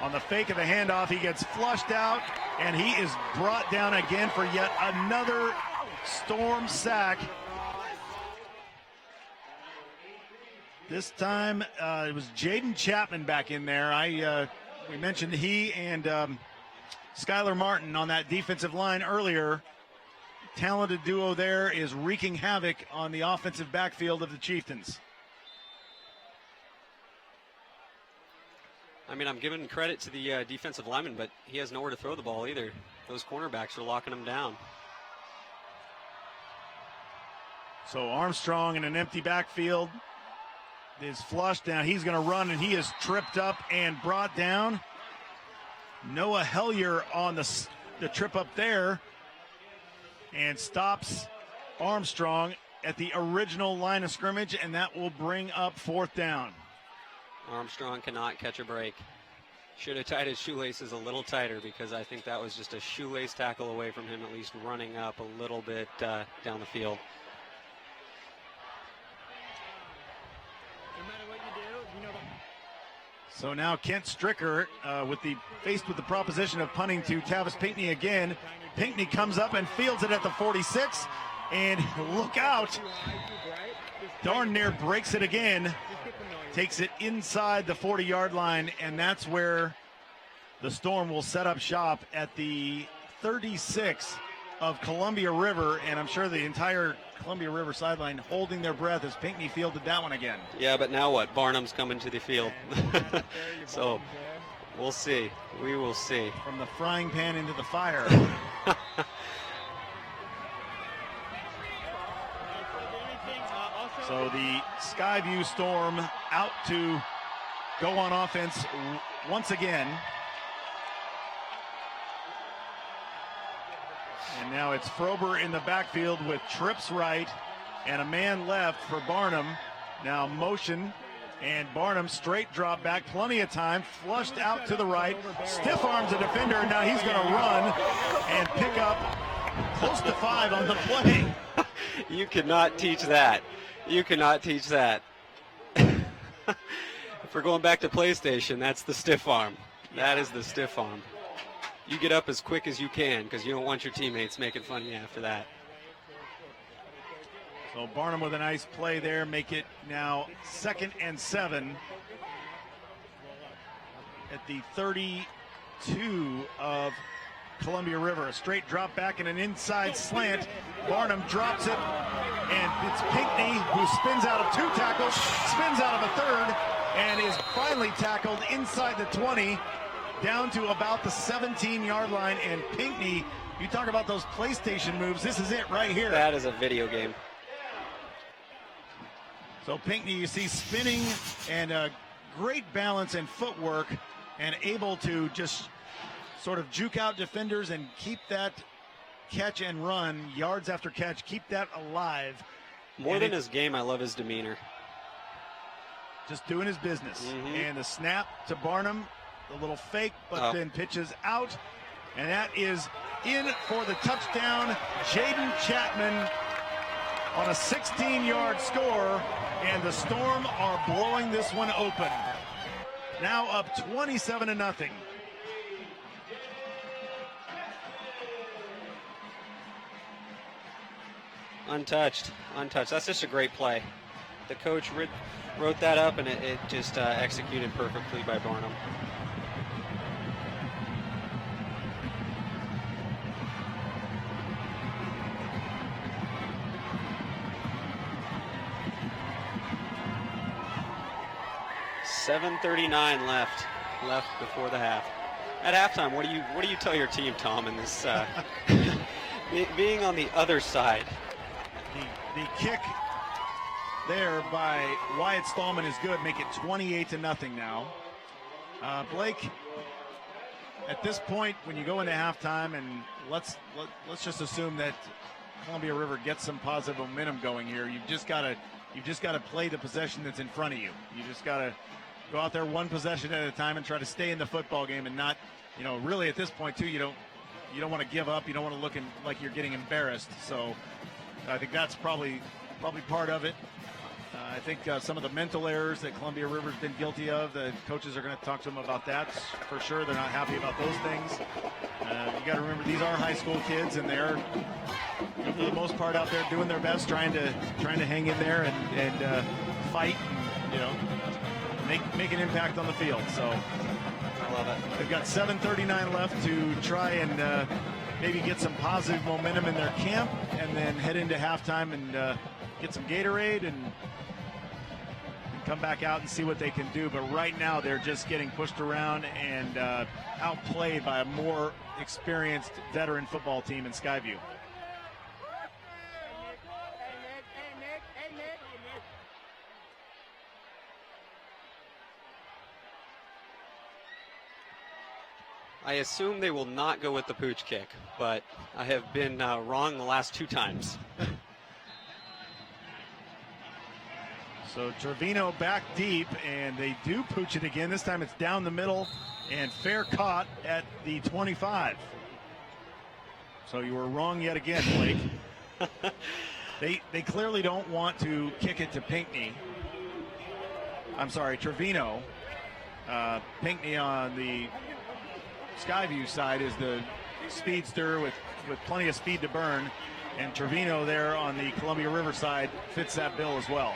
on the fake of the handoff. He gets flushed out, and he is brought down again for yet another Storm sack. This time it was Jaden Chapman back in there. We mentioned he and Skylar Martin on that defensive line earlier. Talented duo there is wreaking havoc on the offensive backfield of the Chieftains. I mean, I'm giving credit to the defensive lineman, but he has nowhere to throw the ball either. Those cornerbacks are locking him down. So Armstrong in an empty backfield is flushed down. He's going to run, and he is tripped up and brought down. Noah Hellier on the trip up there and stops Armstrong at the original line of scrimmage, and that will bring up 4th down. Armstrong cannot catch a break. Should have tied his shoelaces a little tighter, because I think that was just a shoelace tackle away from him at least running up a little bit down the field. So now Kent Stricker faced with the proposition of punting to Tavis Pinckney again. Pinckney comes up and fields it at the 46, and look out. Darn near breaks it again. Takes it inside the 40-yard line, and that's where the Storm will set up shop at the 36 of Columbia River, and I'm sure the entire Columbia River sideline holding their breath as Pinckney fielded that one again. Yeah, but now what? Barnum's coming to the field. So we'll see. We will see. From the frying pan into the fire. So the Skyview Storm out to go on offense once again. And now it's Frober in the backfield with trips right and a man left for Barnum. Now motion, and Barnum straight drop back, plenty of time, flushed out to the right, stiff arms a defender. Now he's going to run and pick up close to 5 on the play. You cannot teach that. You cannot teach that. If we're going back to PlayStation, that's the stiff arm. That is the stiff arm. You get up as quick as you can, because you don't want your teammates making fun of you after that. So Barnum with a nice play there, make it now 2nd and 7 at the 32 of Columbia River. A straight drop back and an inside slant. Barnum drops it, and it's Pinckney who spins out of 2 tackles, spins out of a 3rd, and is finally tackled inside the 20, down to about the 17-yard line. And Pinckney, you talk about those PlayStation moves, this is it right here. That is a video game. So Pinckney, you see spinning and great balance and footwork, and able to just sort of juke out defenders and keep that catch and run, yards after catch, keep that alive. More than his game, I love his demeanor. Just doing his business. Mm-hmm. And the snap to Barnum, the little fake, but then pitches out. And that is in for the touchdown. Jaden Chapman on a 16-yard score, and the Storm are blowing this one open. Now up 27-0. Untouched. That's just a great play. The coach wrote that up, and it just executed perfectly by Barnum. 7:39 left before the half. At halftime, what do you tell your team, Tom, in this being on the other side? The kick there by Wyatt Stallman is good. Make it 28-0 now. Blake, at this point, when you go into halftime, and let's just assume that Columbia River gets some positive momentum going here. You've just got to play the possession that's in front of you. You just got to go out there one possession at a time and try to stay in the football game, and not, really at this point too, you don't want to give up. You don't want to look like you're getting embarrassed. So I think that's probably part of it. I think some of the mental errors that Columbia River's been guilty of, the coaches are going to talk to them about that for sure. They're not happy about those things. You got to remember, these are high school kids, and they're, for the most part, out there doing their best, trying to hang in there and fight, and, make an impact on the field. So I love it. They've got 7:39 left to try and maybe get some positive momentum in their camp, and then head into halftime and get some Gatorade and come back out and see what they can do. But right now they're just getting pushed around and outplayed by a more experienced veteran football team in Skyview. I assume they will not go with the pooch kick, but I have been wrong the last 2 times. So Trevino back deep, and they do pooch it again. This time it's down the middle and fair caught at the 25. So you were wrong yet again, Blake. They clearly don't want to kick it to Pinckney. I'm sorry, Trevino. Pinckney on the Skyview side is the speedster with plenty of speed to burn, and Trevino there on the Columbia River side fits that bill as well.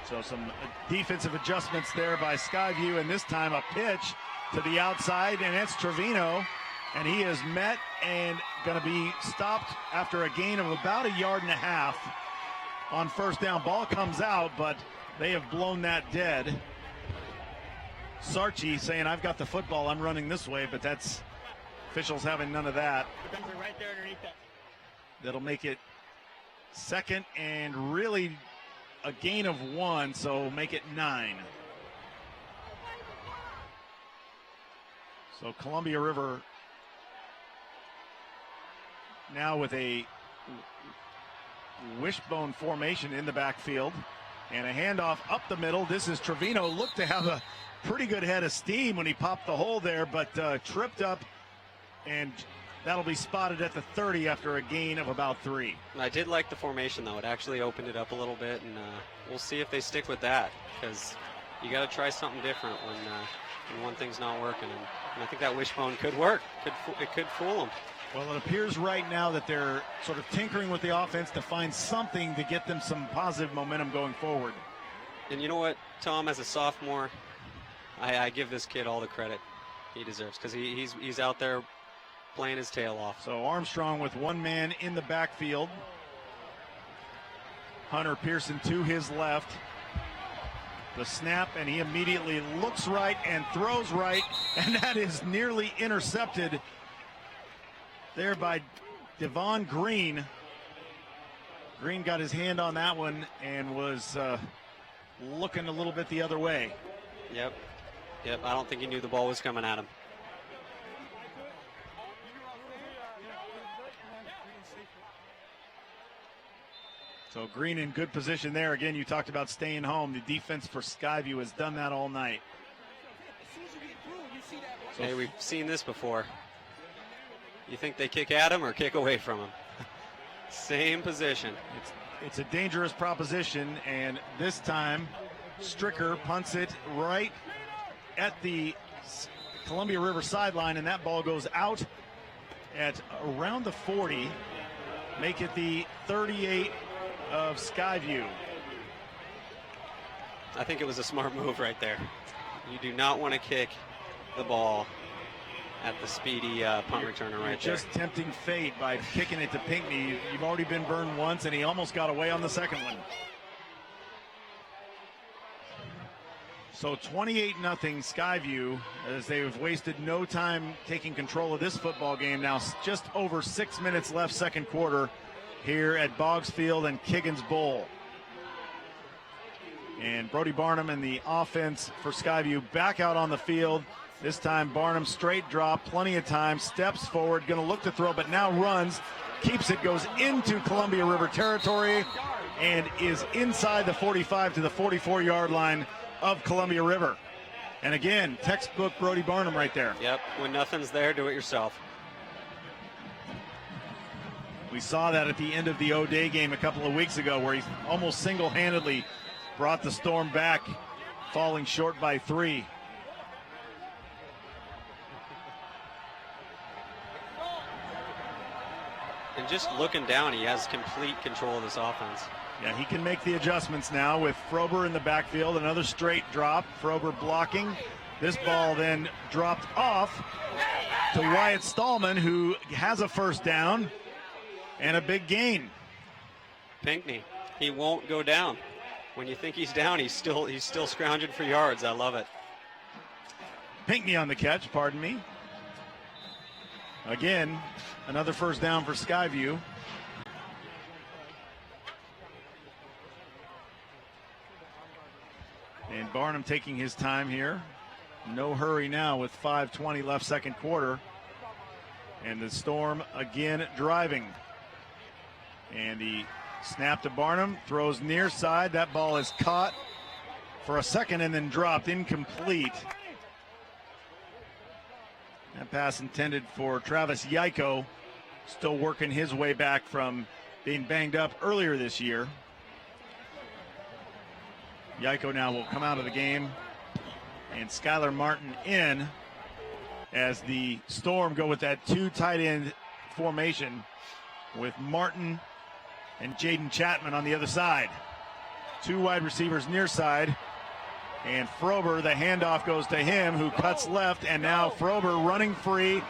So some defensive adjustments there by Skyview, and this time a pitch to the outside, and it's Trevino, and he is met and going to be stopped after a gain of about 1.5 yards on first down. Ball comes out, but they have blown that dead. Sarchi saying, "I've got the football, I'm running this way," but that's officials having none of that. Right there underneath that. That'll make it second and really a gain of 1, so make it 9. So Columbia River now with a wishbone formation in the backfield and a handoff up the middle. This is Trevino, looked to have a pretty good head of steam when he popped the hole there, but tripped up, and that'll be spotted at the 30 after a gain of about 3. I did like the formation, though. It actually opened it up a little bit, and we'll see if they stick with that, because you got to try something different when one thing's not working, and I think that wishbone could work. It could fool them. Well, it appears right now that they're sort of tinkering with the offense to find something to get them some positive momentum going forward. And you know what, Tom, as a sophomore, I give this kid all the credit he deserves, because he's out there playing his tail off. So Armstrong with one man in the backfield. Hunter Pearson to his left. The snap, and he immediately looks right and throws right, and that is nearly intercepted there by Devon Green. Green got his hand on that one and was looking a little bit the other way. Yep. I don't think he knew the ball was coming at him. So Green in good position there. Again, you talked about staying home. The defense for Skyview has done that all night. So hey, we've seen this before. You think they kick at him or kick away from him? Same position. It's a dangerous proposition, and this time Stricker punts it right at the Columbia River sideline, and that ball goes out at around the 40. Make it the 38 of Skyview. I think it was a smart move right there. You do not want to kick the ball at the speedy punt returner right there. Just tempting fate by kicking it to Pinckney. You've already been burned once, and he almost got away on the second one. So 28-0 Skyview, as they've wasted no time taking control of this football game. Now just over 6 minutes left, second quarter, here at Boggs Field and Kiggins Bowl. And Brody Barnum and the offense for Skyview back out on the field. This time Barnum straight drop, plenty of time, steps forward, going to look to throw, but now runs, keeps it, goes into Columbia River territory, and is inside the 45 to the 44-yard line of Columbia River. And again, textbook Brody Barnum right there. Yep, when nothing's there, do it yourself. We saw that at the end of the O'Day game a couple of weeks ago, where he almost single-handedly brought the Storm back, falling short by 3. And just looking down, he has complete control of this offense. Yeah, he can make the adjustments now with Frober in the backfield. Another straight drop. Frober blocking. This ball then dropped off to Wyatt Stallman, who has a first down and a big gain. Pinckney, he won't go down. When you think he's down, he's still scrounging for yards. I love it. Pinckney on the catch, pardon me. Again, another first down for Skyview. And Barnum taking his time here. No hurry now with 5:20 left, second quarter. And the Storm again driving. And the snap to Barnum, throws near side. That ball is caught for a second and then dropped, incomplete. That pass intended for Travis Yaiko, still working his way back from being banged up earlier this year. Yaiko now will come out of the game, and Skylar Martin in as the Storm go with that 2 tight end formation with Martin and Jaden Chapman on the other side. 2 wide receivers near side, and Frober, the handoff goes to him, who cuts left, and now Frober running free,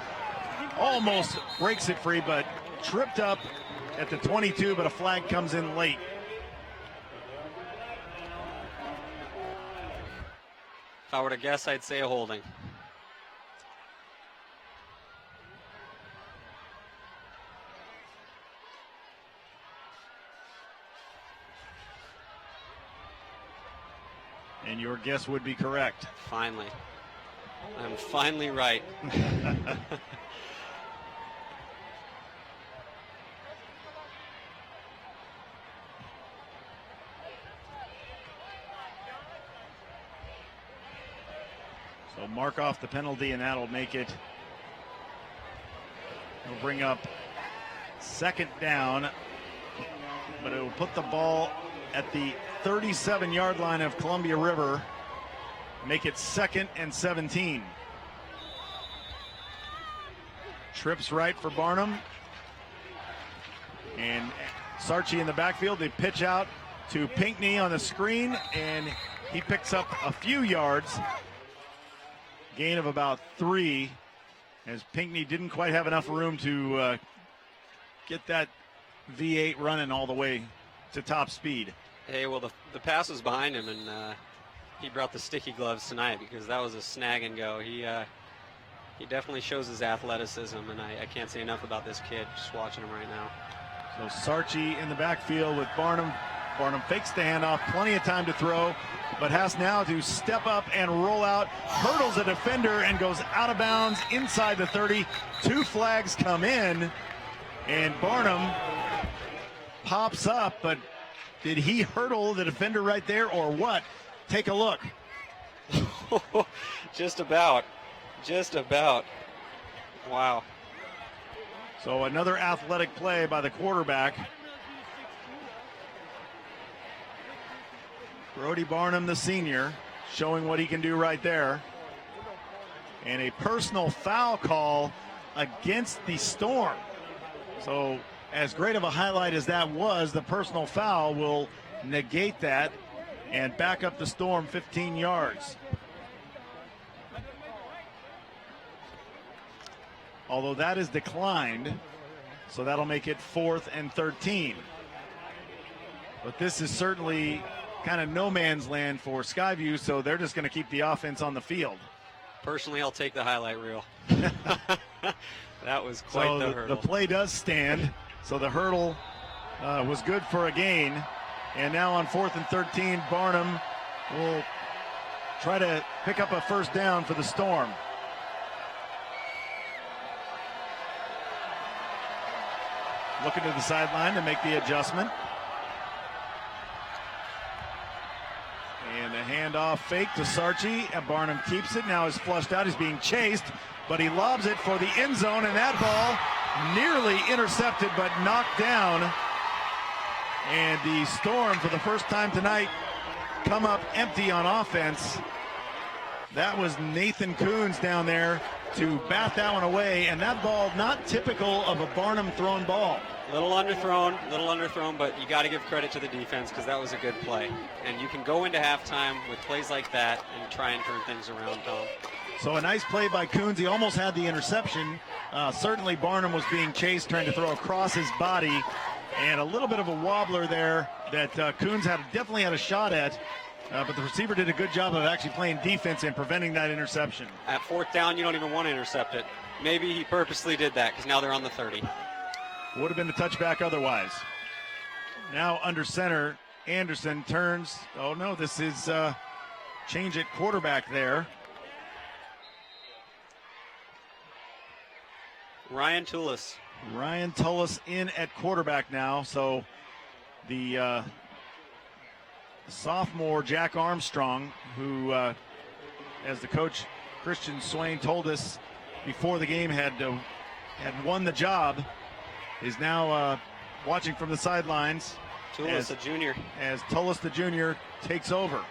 almost breaks it free, but tripped up at the 22, but a flag comes in late. If I were to guess, I'd say a holding. And your guess would be correct. Finally. I'm finally right. So mark off the penalty, and that'll make it. It'll bring up second down, but it will put the ball at the 37-yard line of Columbia River, make it 2nd and 17. Trips right for Barnum. And Sarchi in the backfield. They pitch out to Pinckney on the screen, and he picks up a few yards. Gain of about 3, as Pinckney didn't quite have enough room to get that V8 running all the way to top speed. Hey, well, the pass was behind him, and he brought the sticky gloves tonight because that was a snag and go. He definitely shows his athleticism, and I can't say enough about this kid just watching him right now. So Sarchi in the backfield with Barnum. Barnum fakes the handoff, plenty of time to throw, but has now to step up and roll out, hurdles a defender and goes out of bounds inside the 30. 2 flags come in, and Barnum pops up, but did he hurdle the defender right there or what? Take a look. Just about. Wow. So another athletic play by the quarterback. Brody Barnum, the senior, showing what he can do right there. And a personal foul call against the Storm. So as great of a highlight as that was, the personal foul will negate that and back up the Storm 15 yards. although that is declined. So that'll make it 4th and 13. But this is certainly kind of no man's land for Skyview, so they're just going to keep the offense on the field. Personally, I'll take the highlight reel. That was quite the hurdle. The play does stand, so the hurdle was good for a gain. And now on 4th and 13, Barnum will try to pick up a first down for the Storm. Looking to the sideline to make the adjustment. And a handoff fake to Sarchi, and Barnum keeps it. Now is flushed out. He's being chased, but he lobs it for the end zone, and that ball nearly intercepted but knocked down. And the Storm, for the first time tonight, come up empty on offense. That was Nathan Coons down there to bat that one away, and that ball not typical of a Barnum thrown ball. Little underthrown, but you got to give credit to the defense because that was a good play. And you can go into halftime with plays like that and try and turn things around, Tom. So a nice play by Coons. He almost had the interception. Certainly Barnum was being chased, trying to throw across his body, and a little bit of a wobbler there that Coons definitely had a shot at. But the receiver did a good job of actually playing defense and preventing that interception. At 4th down, you don't even want to intercept it. Maybe he purposely did that because now they're on the 30. Would have been a touchback otherwise. Now under center, Anderson turns. Oh no, this is change at quarterback there. Ryan Tullis in at quarterback now. So the sophomore Jack Armstrong, who, as the coach Christian Swain told us before the game, had won the job, is now watching from the sidelines. Tullis, a junior. As Tullis, the junior, takes over.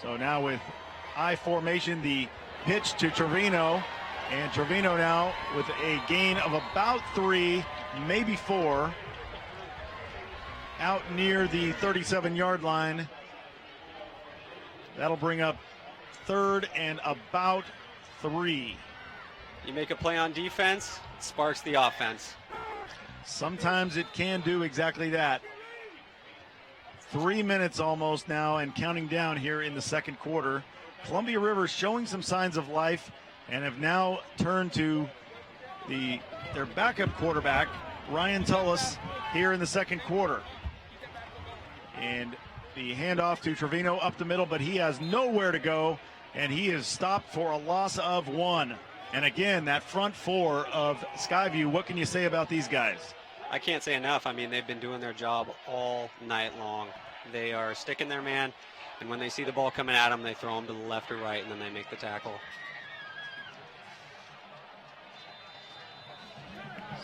So now with I formation, the pitch to Trevino. And Trevino now with a gain of about 3, maybe 4. Out near the 37-yard line. That'll bring up 3rd and about 3. You make a play on defense, it sparks the offense. Sometimes it can do exactly that. 3 minutes almost now and counting down here in the second quarter. Columbia River showing some signs of life and have now turned to their backup quarterback, Ryan Tullis, here in the second quarter. And the handoff to Trevino up the middle, but he has nowhere to go, and he is stopped for a loss of 1. And again, that front 4 of Skyview, what can you say about these guys? I can't say enough. I mean, they've been doing their job all night long. They are sticking their man, and when they see the ball coming at them, they throw them to the left or right, and then they make the tackle.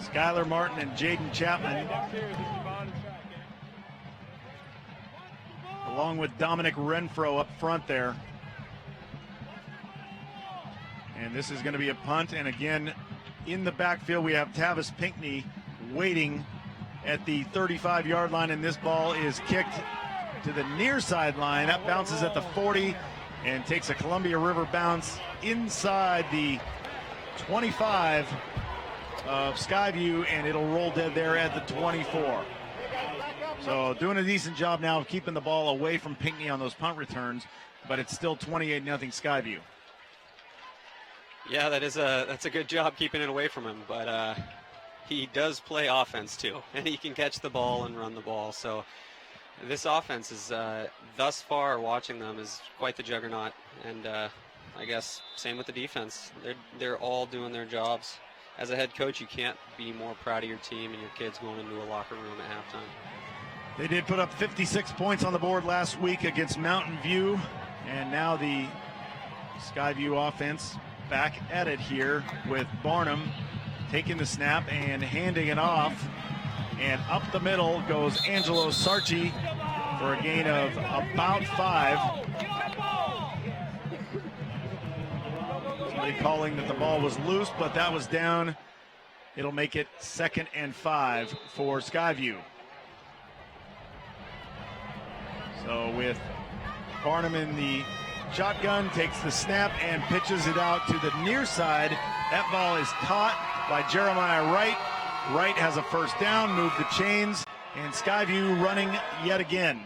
Skylar Martin and Jaden Chapman, along with Dominic Renfro up front there. And this is going to be a punt. And again, in the backfield, we have Tavis Pinckney waiting at the 35-yard line. And this ball is kicked to the near sideline. That bounces at the 40 and takes a Columbia River bounce inside the 25 of Skyview, and it'll roll dead there at the 24. So doing a decent job now of keeping the ball away from Pinckney on those punt returns, but it's still 28-0 Skyview. Yeah, that's a good job keeping it away from him, but he does play offense too, and he can catch the ball and run the ball. So this offense is, thus far, watching them, is quite the juggernaut, and I guess same with the defense. They're all doing their jobs. As a head coach, you can't be more proud of your team and your kids going into a locker room at halftime. They did put up 56 points on the board last week against Mountain View, and now the Skyview offense back at it here with Barnum taking the snap and handing it off. And up the middle goes Angelo Sarchi for a gain of about 5. Somebody calling that the ball was loose, but that was down. It'll make it 2nd and 5 for Skyview. So with Barnum in the shotgun, takes the snap, and pitches it out to the near side. That ball is caught by Jeremiah Wright. Wright has a first down, moved the chains, and Skyview running yet again.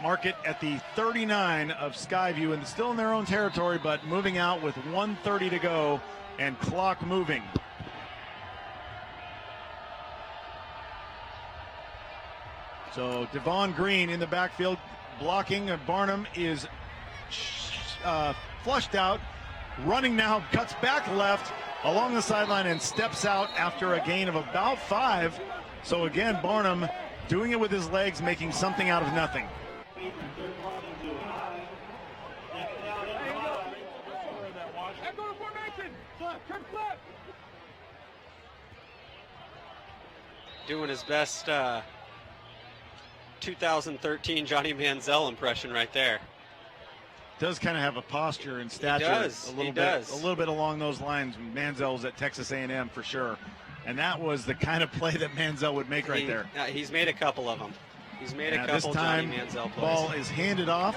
Mark it at the 39 of Skyview, and still in their own territory, but moving out with 1:30 to go and clock moving. So Devon Green in the backfield blocking. Barnum is flushed out, running now, cuts back left along the sideline and steps out after a gain of about 5. So again, Barnum doing it with his legs, making something out of nothing. Doing his best 2013 Johnny Manziel impression right there. Does kind of have a posture and stature. He does. A little bit along those lines. Manziel's at Texas A&M for sure. And that was the kind of play that Manziel would make right there. He's made a couple of them. He's made a couple Johnny Manziel plays. Ball is handed off.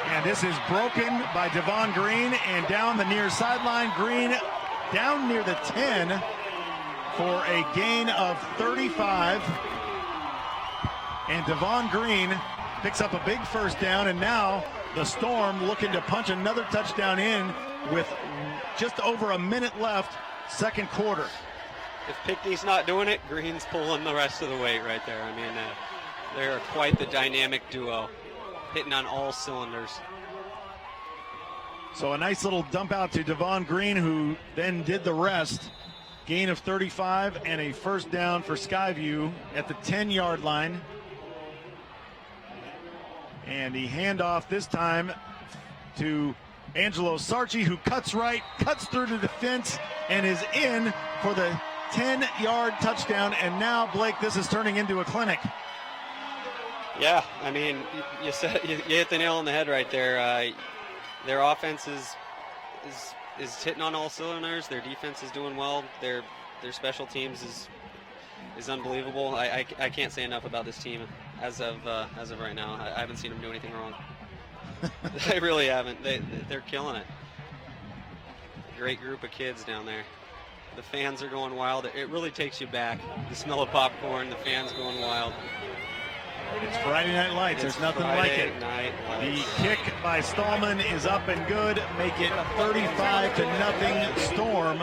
And this is broken by Devon Green and down the near sideline. Green down near the 10 for a gain of 35. And Devon Green picks up a big first down, and now the Storm looking to punch another touchdown in with just over a minute left, second quarter. If Pickney's not doing it, Green's pulling the rest of the weight right there. I mean, they're quite the dynamic duo, hitting on all cylinders. So a nice little dump out to Devon Green, who then did the rest. Gain of 35 and a first down for Skyview at the 10-yard line. And the handoff this time to Angelo Sarchi, who cuts right, cuts through the defense, and is in for the 10-yard touchdown. And now, Blake, this is turning into a clinic. Yeah, I mean, you hit the nail on the head right there. Their offense is hitting on all cylinders. Their defense is doing well. Their special teams is unbelievable. I can't say enough about this team as of right now. I haven't seen them do anything wrong. I really haven't. They're killing it. Great group of kids down there. The fans are going wild. It really takes you back. The smell of popcorn, the fans going wild. It's Friday Night Lights. There's nothing like it. The kick by Stallman is up and good. Make it 35-0 Storm.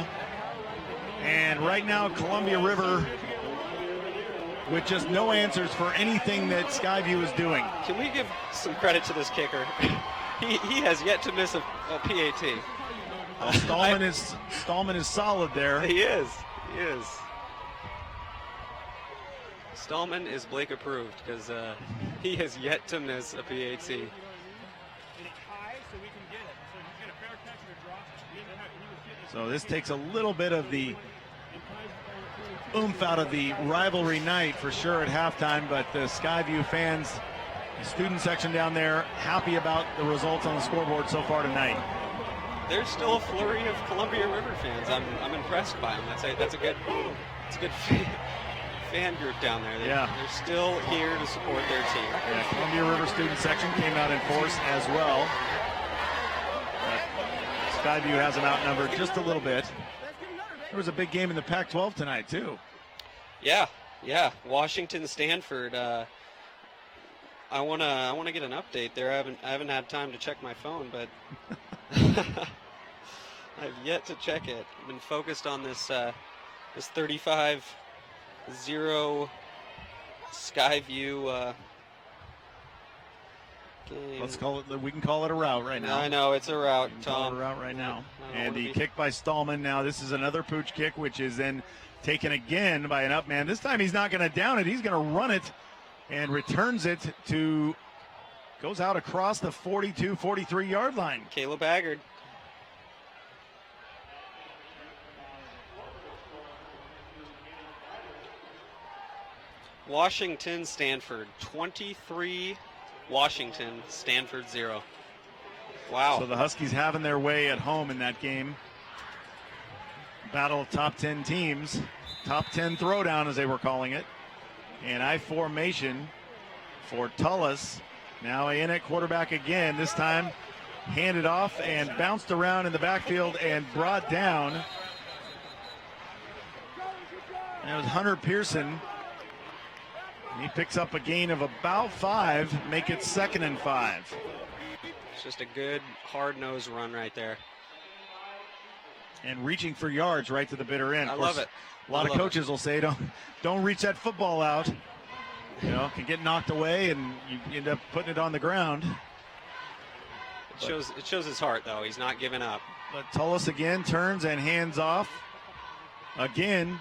And right now, Columbia River with just no answers for anything that Skyview is doing. Can we give some credit to this kicker? He has yet to miss a PAT. Well, Stallman is solid there. He is. Stallman is Blake approved because he has yet to miss a PAT. So this takes a little bit of the oomph out of the rivalry night for sure at halftime, but the Skyview fans, the student section down there, happy about the results on the scoreboard so far tonight. There's still a flurry of Columbia River fans. I'm impressed by them. That's a good fan group down there. They're still here to support their team. Yeah, Columbia River student section came out in force as well. But Skyview has them outnumbered just a little bit. There was a big game in the Pac-12 tonight too. Yeah. Washington, Stanford. I wanna get an update there. I haven't had time to check my phone, but I've yet to check it. I've been focused on this 35-0 Skyview game. Let's call it. We can call it a rout right now. I know it's a rout, Tom. Call it a rout right now. And the kick by Stallman. Now this is another pooch kick, which is then taken again by an up man. This time he's not going to down it. He's going to run it and returns it to. Goes out across the 42, 43-yard line. Caleb Haggard. Washington, Stanford. 23, Washington, Stanford 0. Wow. So the Huskies having their way at home in that game. Battle of top 10 teams. Top 10 throwdown, as they were calling it. And I formation for Tullis. Now in at quarterback again, this time handed off and bounced around in the backfield and brought down. And it was Hunter Pearson. He picks up a gain of about 5, make it 2nd and 5. It's just a good hard-nosed run right there. And reaching for yards right to the bitter end. I love it. A lot of coaches will say, don't reach that football out. You know, can get knocked away and you end up putting it on the ground. It shows his heart, though. He's not giving up. But Tullis again turns and hands off again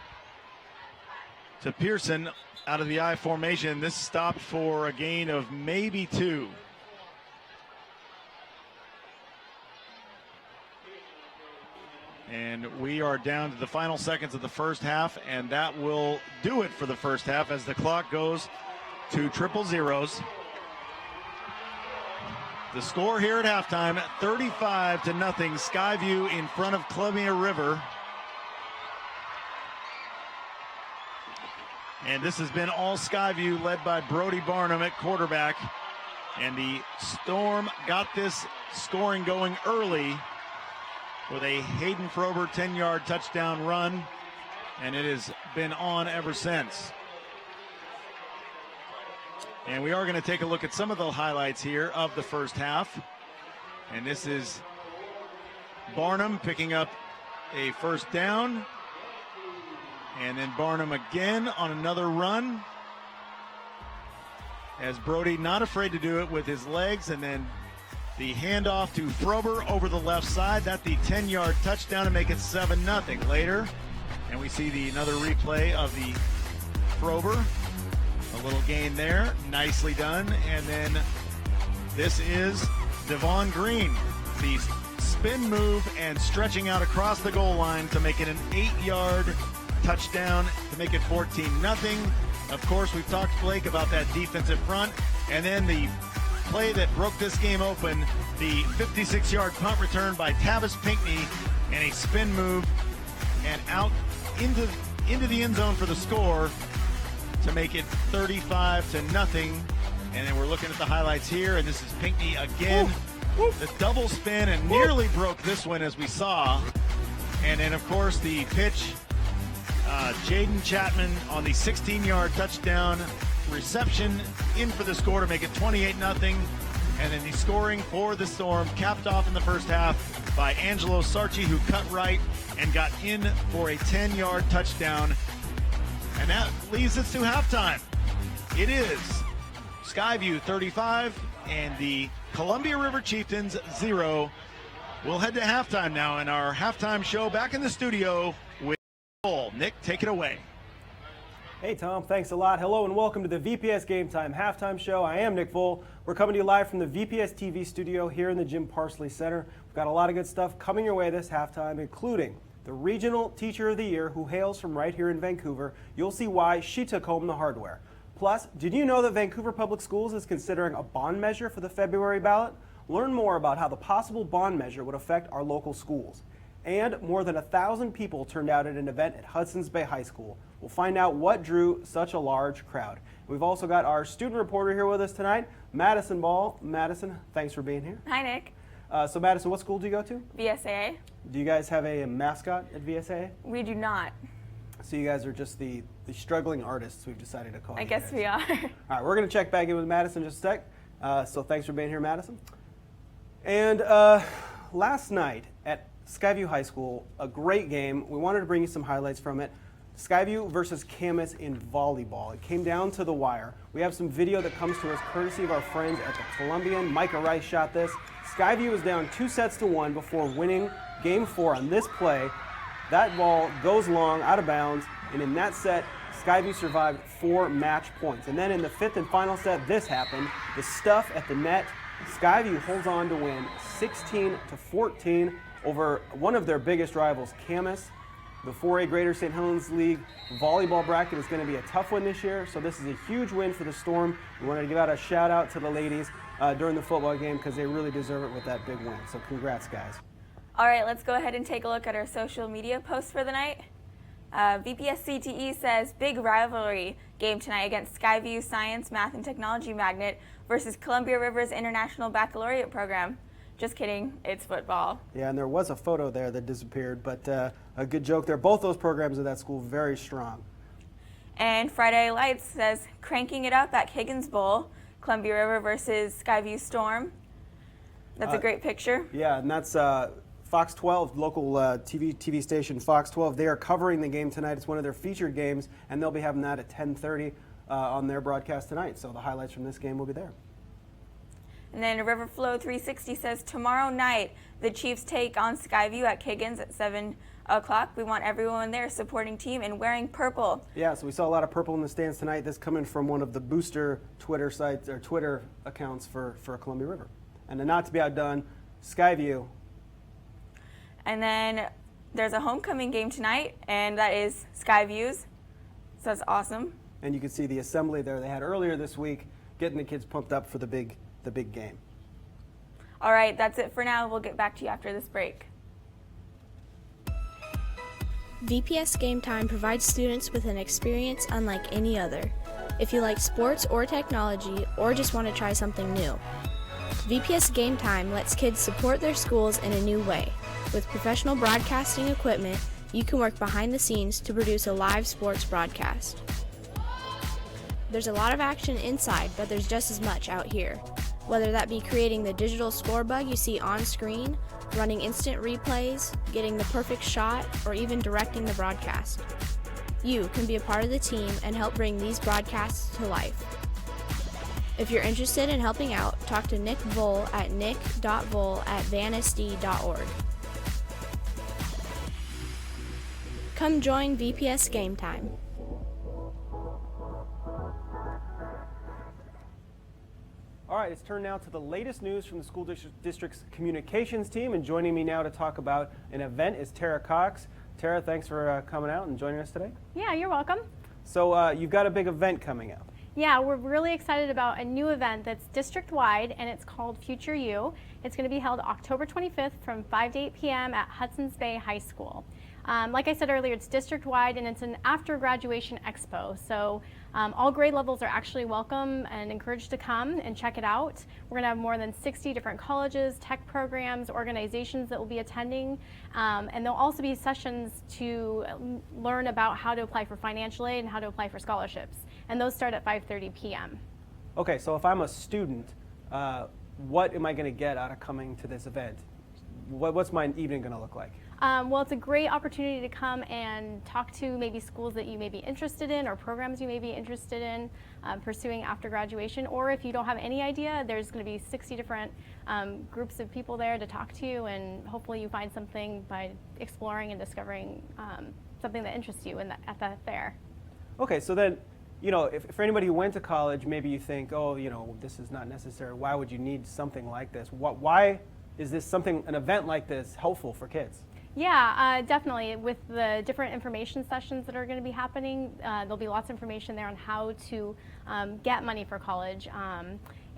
to Pearson out of the I formation. This stopped for a gain of maybe 2. And we are down to the final seconds of the first half, and that will do it for the first half as the clock goes to 000. The score here at halftime, 35-0, Skyview in front of Columbia River. And this has been all Skyview, led by Brody Barnum at quarterback. And the Storm got this scoring going early with a Hayden Frober 10-yard touchdown run, and it has been on ever since. And we are going to take a look at some of the highlights here of the first half. And this is Barnum picking up a first down. And then Barnum again on another run. As Brody not afraid to do it with his legs, and then the handoff to Frober over the left side. That's the 10-yard touchdown to make it 7-0 later. And we see another replay of the Frober. A little gain there, nicely done. And then this is Devon Green. The spin move and stretching out across the goal line to make it an 8-yard touchdown to make it 14-0. Of course, we've talked, Blake, about that defensive front. And then the play that broke this game open, the 56-yard punt return by Tavis Pinkney, and a spin move and out into the end zone for the score to make it 35-0. And then we're looking at the highlights here, and this is Pinkney again. The double spin and nearly broke this one, as we saw. And then, of course, the pitch, Jaden Chapman on the 16-yard touchdown reception in for the score to make it 28-0. And then the scoring for the Storm capped off in the first half by Angelo Sarchi, who cut right and got in for a 10-yard touchdown. And that leads us to halftime. It is Skyview 35 and the Columbia River Chieftains 0. We'll head to halftime now in our halftime show. Back in the studio with Nick, take it away. Hey Tom, thanks a lot. Hello and welcome to the VPS Game Time halftime show. I am Nick Voll. We're coming to you live from the VPS TV studio here in the Jim Parsley Center. We've got a lot of good stuff coming your way this halftime, including the Regional Teacher of the Year, who hails from right here in Vancouver. You'll see why she took home the hardware. Plus, did you know that Vancouver Public Schools is considering a bond measure for the February ballot? Learn more about how the possible bond measure would affect our local schools. And more than 1,000 people turned out at an event at Hudson's Bay High School. We'll find out what drew such a large crowd. We've also got our student reporter here with us tonight, Madison Ball. Madison, thanks for being here. Hi, Nick. So Madison, what school do you go to? VSA. Do you guys have a mascot at VSA? We do not. So you guys are just the struggling artists we've decided to call I you guess guys. we are. All right, we're going to check back in with Madison in just a sec. So thanks for being here, Madison. And last night at Skyview High School, a great game. We wanted to bring you some highlights from it. Skyview versus Camas in volleyball. It came down to the wire. We have some video that comes to us courtesy of our friends at the Columbian. Micah Rice shot this. Skyview was down 2-1 before winning Game 4 on this play. That ball goes long, out of bounds, and in that set, Skyview survived 4 match points. And then in the 5th and final set, this happened. The stuff at the net. Skyview holds on to win 16-14 over one of their biggest rivals, Camas. The 4A Greater St. Helens League volleyball bracket is going to be a tough one this year, so this is a huge win for the Storm. We wanted to give out a shout out to the ladies during the football game because they really deserve it with that big win. So congrats, guys. All right, let's go ahead and take a look at our social media posts for the night. VPS CTE says big rivalry game tonight against Skyview Science, Math, and Technology Magnet versus Columbia River's International Baccalaureate Program. Just kidding, it's football. Yeah, and there was a photo there that disappeared, but a good joke there. Both those programs at that school very strong. And Friday Lights says cranking it up at Higgins Bowl, Columbia River versus Skyview Storm. That's a great picture. Yeah, and that's Fox 12, local TV station Fox 12. They are covering the game tonight. It's one of their featured games, and they'll be having that at 10:30 on their broadcast tonight. So the highlights from this game will be there. And then Riverflow 360 says tomorrow night the Chiefs take on Skyview at Higgins at 7 o'clock. We want everyone there supporting team and wearing purple. Yeah, so we saw a lot of purple in the stands tonight. This coming from one of the booster Twitter sites or Twitter accounts for Columbia River. And then not to be outdone, Skyview. And then there's a homecoming game tonight, and that is Skyview's. So that's awesome. And you can see the assembly there they had earlier this week, getting the kids pumped up for the big game. All right, that's it for now. We'll get back to you after this break. VPS Game Time provides students with an experience unlike any other. If you like sports or technology, or just want to try something new, VPS Game Time lets kids support their schools in a new way. With professional broadcasting equipment, you can work behind the scenes to produce a live sports broadcast. There's a lot of action inside, but there's just as much out here. Whether that be creating the digital score bug you see on screen, running instant replays, getting the perfect shot, or even directing the broadcast. You can be a part of the team and help bring these broadcasts to life. If you're interested in helping out, talk to Nick Vole at nick.vole@vansd.org. Come join VPS Game Time. All right, it's turned now to the latest news from the school district's communications team, and joining me now to talk about an event is Tara Cox. Tara, thanks for coming out and joining us today. Yeah, you're welcome. So you've got a big event coming up. Yeah, we're really excited about a new event that's district-wide, and it's called Future You. It's going to be held October 25th from 5 to 8 p.m. at Hudson's Bay High School. Like I said earlier, it's district-wide, and it's an after-graduation expo. So all grade levels are actually welcome and encouraged to come and check it out. We're going to have more than 60 different colleges, tech programs, organizations that will be attending. And there'll also be sessions to learn about how to apply for financial aid and how to apply for scholarships. And those start at 5:30 p.m. Okay, so if I'm a student, what am I going to get out of coming to this event? What's my evening going to look like? Well, it's a great opportunity to come and talk to maybe schools that you may be interested in or programs you may be interested in pursuing after graduation. Or if you don't have any idea, there's going to be 60 different groups of people there to talk to you, and hopefully you find something by exploring and discovering something that interests you at the fair. Okay, so then, if for anybody who went to college, maybe you think, oh, this is not necessary. Why would you need something like this? Why is an event like this helpful for kids? Yeah, definitely. With the different information sessions that are going to be happening, there'll be lots of information there on how to get money for college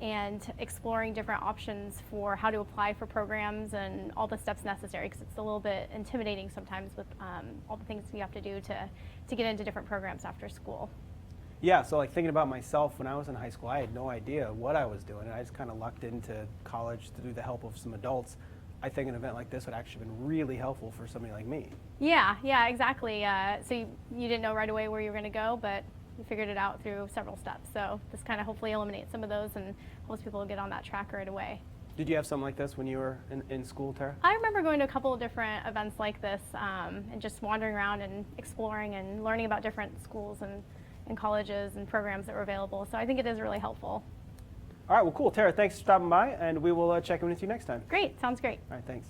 and exploring different options for how to apply for programs and all the steps necessary, because it's a little bit intimidating sometimes with all the things you have to do to get into different programs after school. Yeah, so like thinking about myself when I was in high school, I had no idea what I was doing. I just kind of lucked into college through the help of some adults. I think an event like this would actually have been really helpful for somebody like me. Yeah, exactly. So you didn't know right away where you were going to go, but you figured it out through several steps. So this kind of hopefully eliminates some of those and helps people get on that track right away. Did you have something like this when you were in school, Tara? I remember going to a couple of different events like this and just wandering around and exploring and learning about different schools and colleges and programs that were available. So I think it is really helpful. All right, well, cool. Tara, thanks for stopping by, and we will check in with you next time. Great, sounds great. All right, thanks.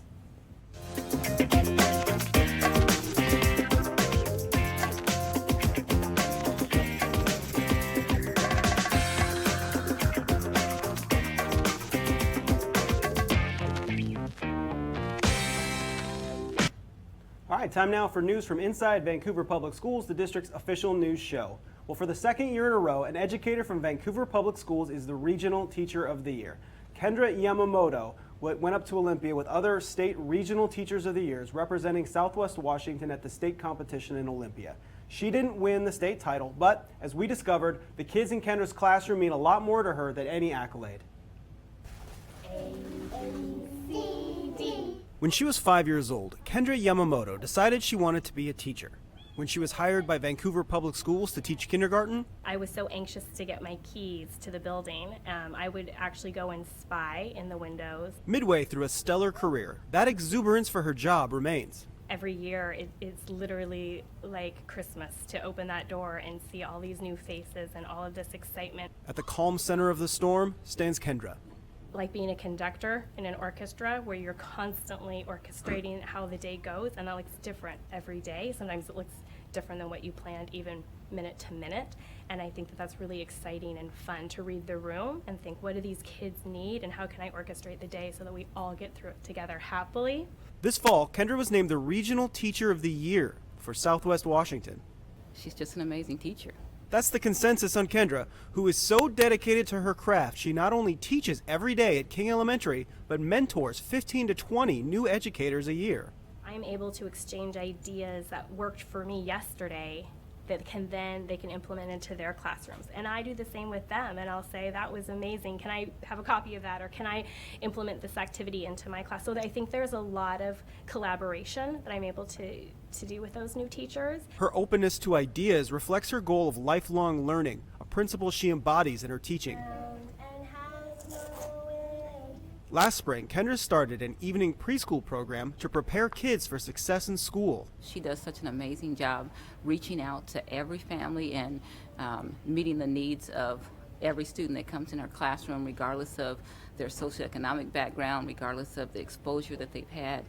All right, time now for news from inside Vancouver Public Schools, the district's official news show. Well, for the second year in a row, an educator from Vancouver Public Schools is the Regional Teacher of the Year. Kendra Yamamoto went up to Olympia with other state regional teachers of the years representing Southwest Washington at the state competition in Olympia. She didn't win the state title, but as we discovered, the kids in Kendra's classroom mean a lot more to her than any accolade. When she was 5 years old, Kendra Yamamoto decided she wanted to be a teacher. When she was hired by Vancouver Public Schools to teach kindergarten, I was so anxious to get my keys to the building. I would actually go and spy in the windows. midway through a stellar career, that exuberance for her job remains. Every year, it's literally like Christmas to open that door and see all these new faces and all of this excitement. At the calm center of the storm stands Kendra. Like being a conductor in an orchestra where you're constantly orchestrating how the day goes, and that looks different every day. Sometimes it looks different than what you planned, even minute to minute. And I think that that's really exciting and fun to read the room and think, what do these kids need and how can I orchestrate the day so that we all get through it together happily? This fall, Kendra was named the Regional Teacher of the Year for Southwest Washington. She's just an amazing teacher. That's the consensus on Kendra, who is so dedicated to her craft, she not only teaches every day at King Elementary, but mentors 15 to 20 new educators a year. I'm able to exchange ideas that worked for me yesterday that they can implement into their classrooms. And I do the same with them, and I'll say, that was amazing. Can I have a copy of that? Or can I implement this activity into my class? So I think there's a lot of collaboration that I'm able to do with those new teachers. Her openness to ideas reflects her goal of lifelong learning, a principle she embodies in her teaching. Last spring, Kendra started an evening preschool program to prepare kids for success in school. She does such an amazing job reaching out to every family and meeting the needs of every student that comes in her classroom, regardless of their socioeconomic background, regardless of the exposure that they've had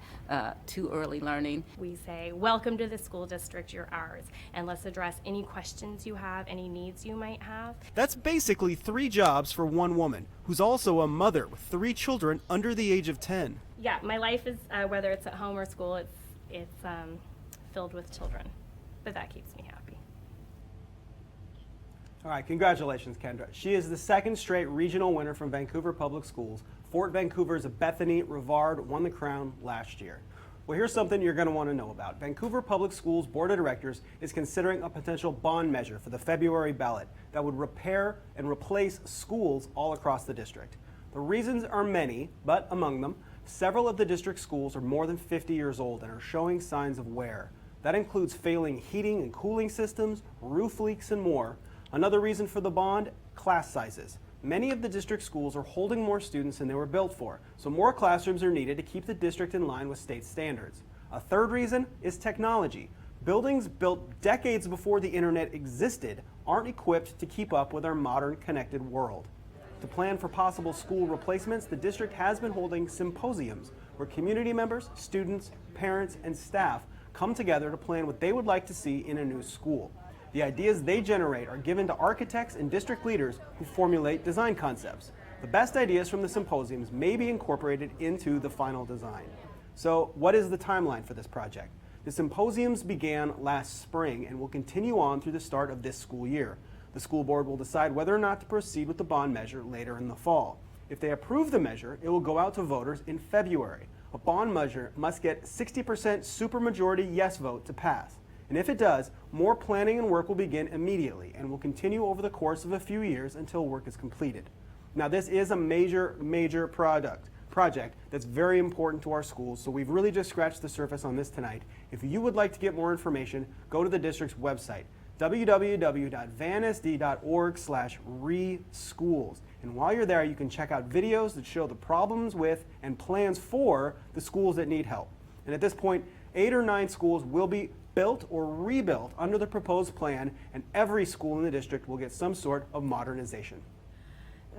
to early learning. We say, welcome to the school district, you're ours, and let's address any questions you have, any needs you might have. That's basically 3 jobs for one woman, who's also a mother with 3 children under the age of 10. Yeah, my life is, whether it's at home or school, it's filled with children, but that keeps me happy. All right, congratulations, Kendra. She is the 2nd straight regional winner from Vancouver Public Schools. Fort Vancouver's Bethany Rivard won the crown last year. Well, here's something you're going to want to know about. Vancouver Public Schools Board of Directors is considering a potential bond measure for the February ballot that would repair and replace schools all across the district. The reasons are many, but among them, several of the district schools are more than 50 years old and are showing signs of wear. That includes failing heating and cooling systems, roof leaks, and more. Another reason for the bond, class sizes. Many of the district schools are holding more students than they were built for, so more classrooms are needed to keep the district in line with state standards. A third reason is technology. Buildings built decades before the internet existed aren't equipped to keep up with our modern connected world. To plan for possible school replacements, the district has been holding symposiums where community members, students, parents, and staff come together to plan what they would like to see in a new school. The ideas they generate are given to architects and district leaders who formulate design concepts. The best ideas from the symposiums may be incorporated into the final design. So, what is the timeline for this project? The symposiums began last spring and will continue on through the start of this school year. The school board will decide whether or not to proceed with the bond measure later in the fall. If they approve the measure, it will go out to voters in February. A bond measure must get 60% supermajority yes vote to pass. And if it does, more planning and work will begin immediately and will continue over the course of a few years until work is completed. Now, this is a major project that's very important to our schools, so we've really just scratched the surface on this tonight. If you would like to get more information, go to the district's website, www.vansd.org/reschools. And while you're there, you can check out videos that show the problems with and plans for the schools that need help. And at this point, 8 or 9 schools will be built or rebuilt under the proposed plan, and every school in the district will get some sort of modernization.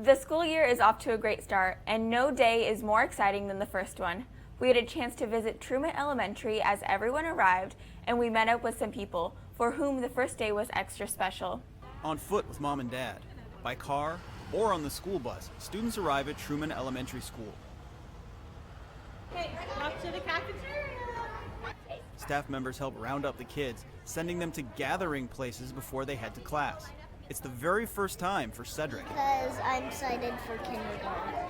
The school year is off to a great start, and no day is more exciting than the first one. We had a chance to visit Truman Elementary as everyone arrived, and we met up with some people for whom the first day was extra special. On foot with mom and dad, by car, or on the school bus, students arrive at Truman Elementary School. Okay, up to the cafeteria. Staff members help round up the kids, sending them to gathering places before they head to class. It's the very first time for Cedric. Because I'm excited for kindergarten.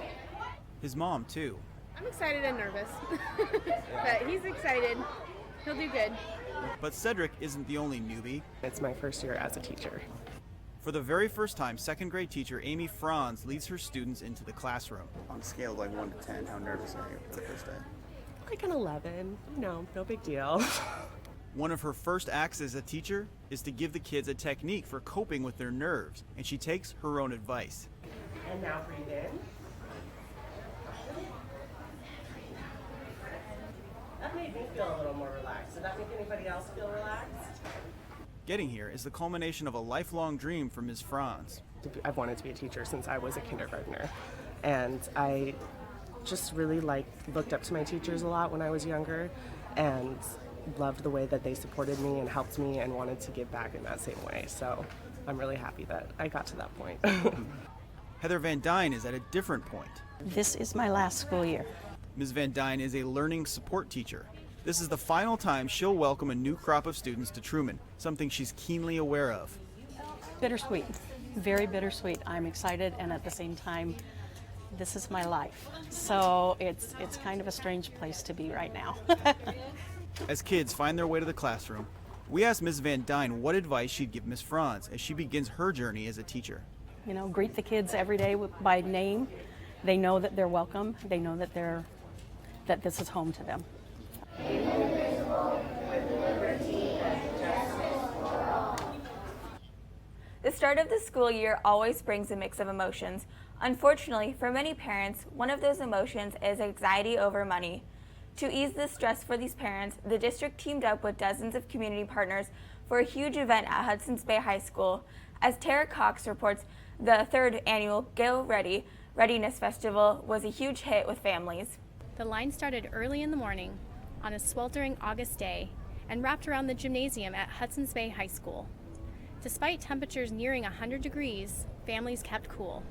His mom, too. I'm excited and nervous, but he's excited. He'll do good. But Cedric isn't the only newbie. It's my first year as a teacher. For the very first time, second grade teacher Amy Franz leads her students into the classroom. On a scale of like 1 to 10, how nervous are you for the first day? Like an 11, no big deal. One of her first acts as a teacher is to give the kids a technique for coping with their nerves, and she takes her own advice. And now breathe in. That made me feel a little more relaxed. Did that make anybody else feel relaxed? Getting here is the culmination of a lifelong dream for Ms. Franz. I've wanted to be a teacher since I was a kindergartner, and I just really looked up to my teachers a lot when I was younger, and loved the way that they supported me and helped me and wanted to give back in that same way. So I'm really happy that I got to that point. Heather Van Dyne is at a different point. This is my last school year. Ms. Van Dyne is a learning support teacher. This is the final time she'll welcome a new crop of students to Truman, something she's keenly aware of. Bittersweet, very bittersweet. I'm excited, and at the same time, this is my life. So it's kind of a strange place to be right now. As kids find their way to the classroom, we asked Ms. Van Dyne what advice she'd give Ms. Franz as she begins her journey as a teacher. You know, greet the kids every day by name. They know that they're welcome. They know that this is home to them. The start of the school year always brings a mix of emotions. Unfortunately, for many parents, one of those emotions is anxiety over money. To ease the stress for these parents, the district teamed up with dozens of community partners for a huge event at Hudson's Bay High School. As Tara Cox reports, the third annual Go Ready Readiness Festival was a huge hit with families. The line started early in the morning on a sweltering August day and wrapped around the gymnasium at Hudson's Bay High School. Despite temperatures nearing 100 degrees, families kept cool.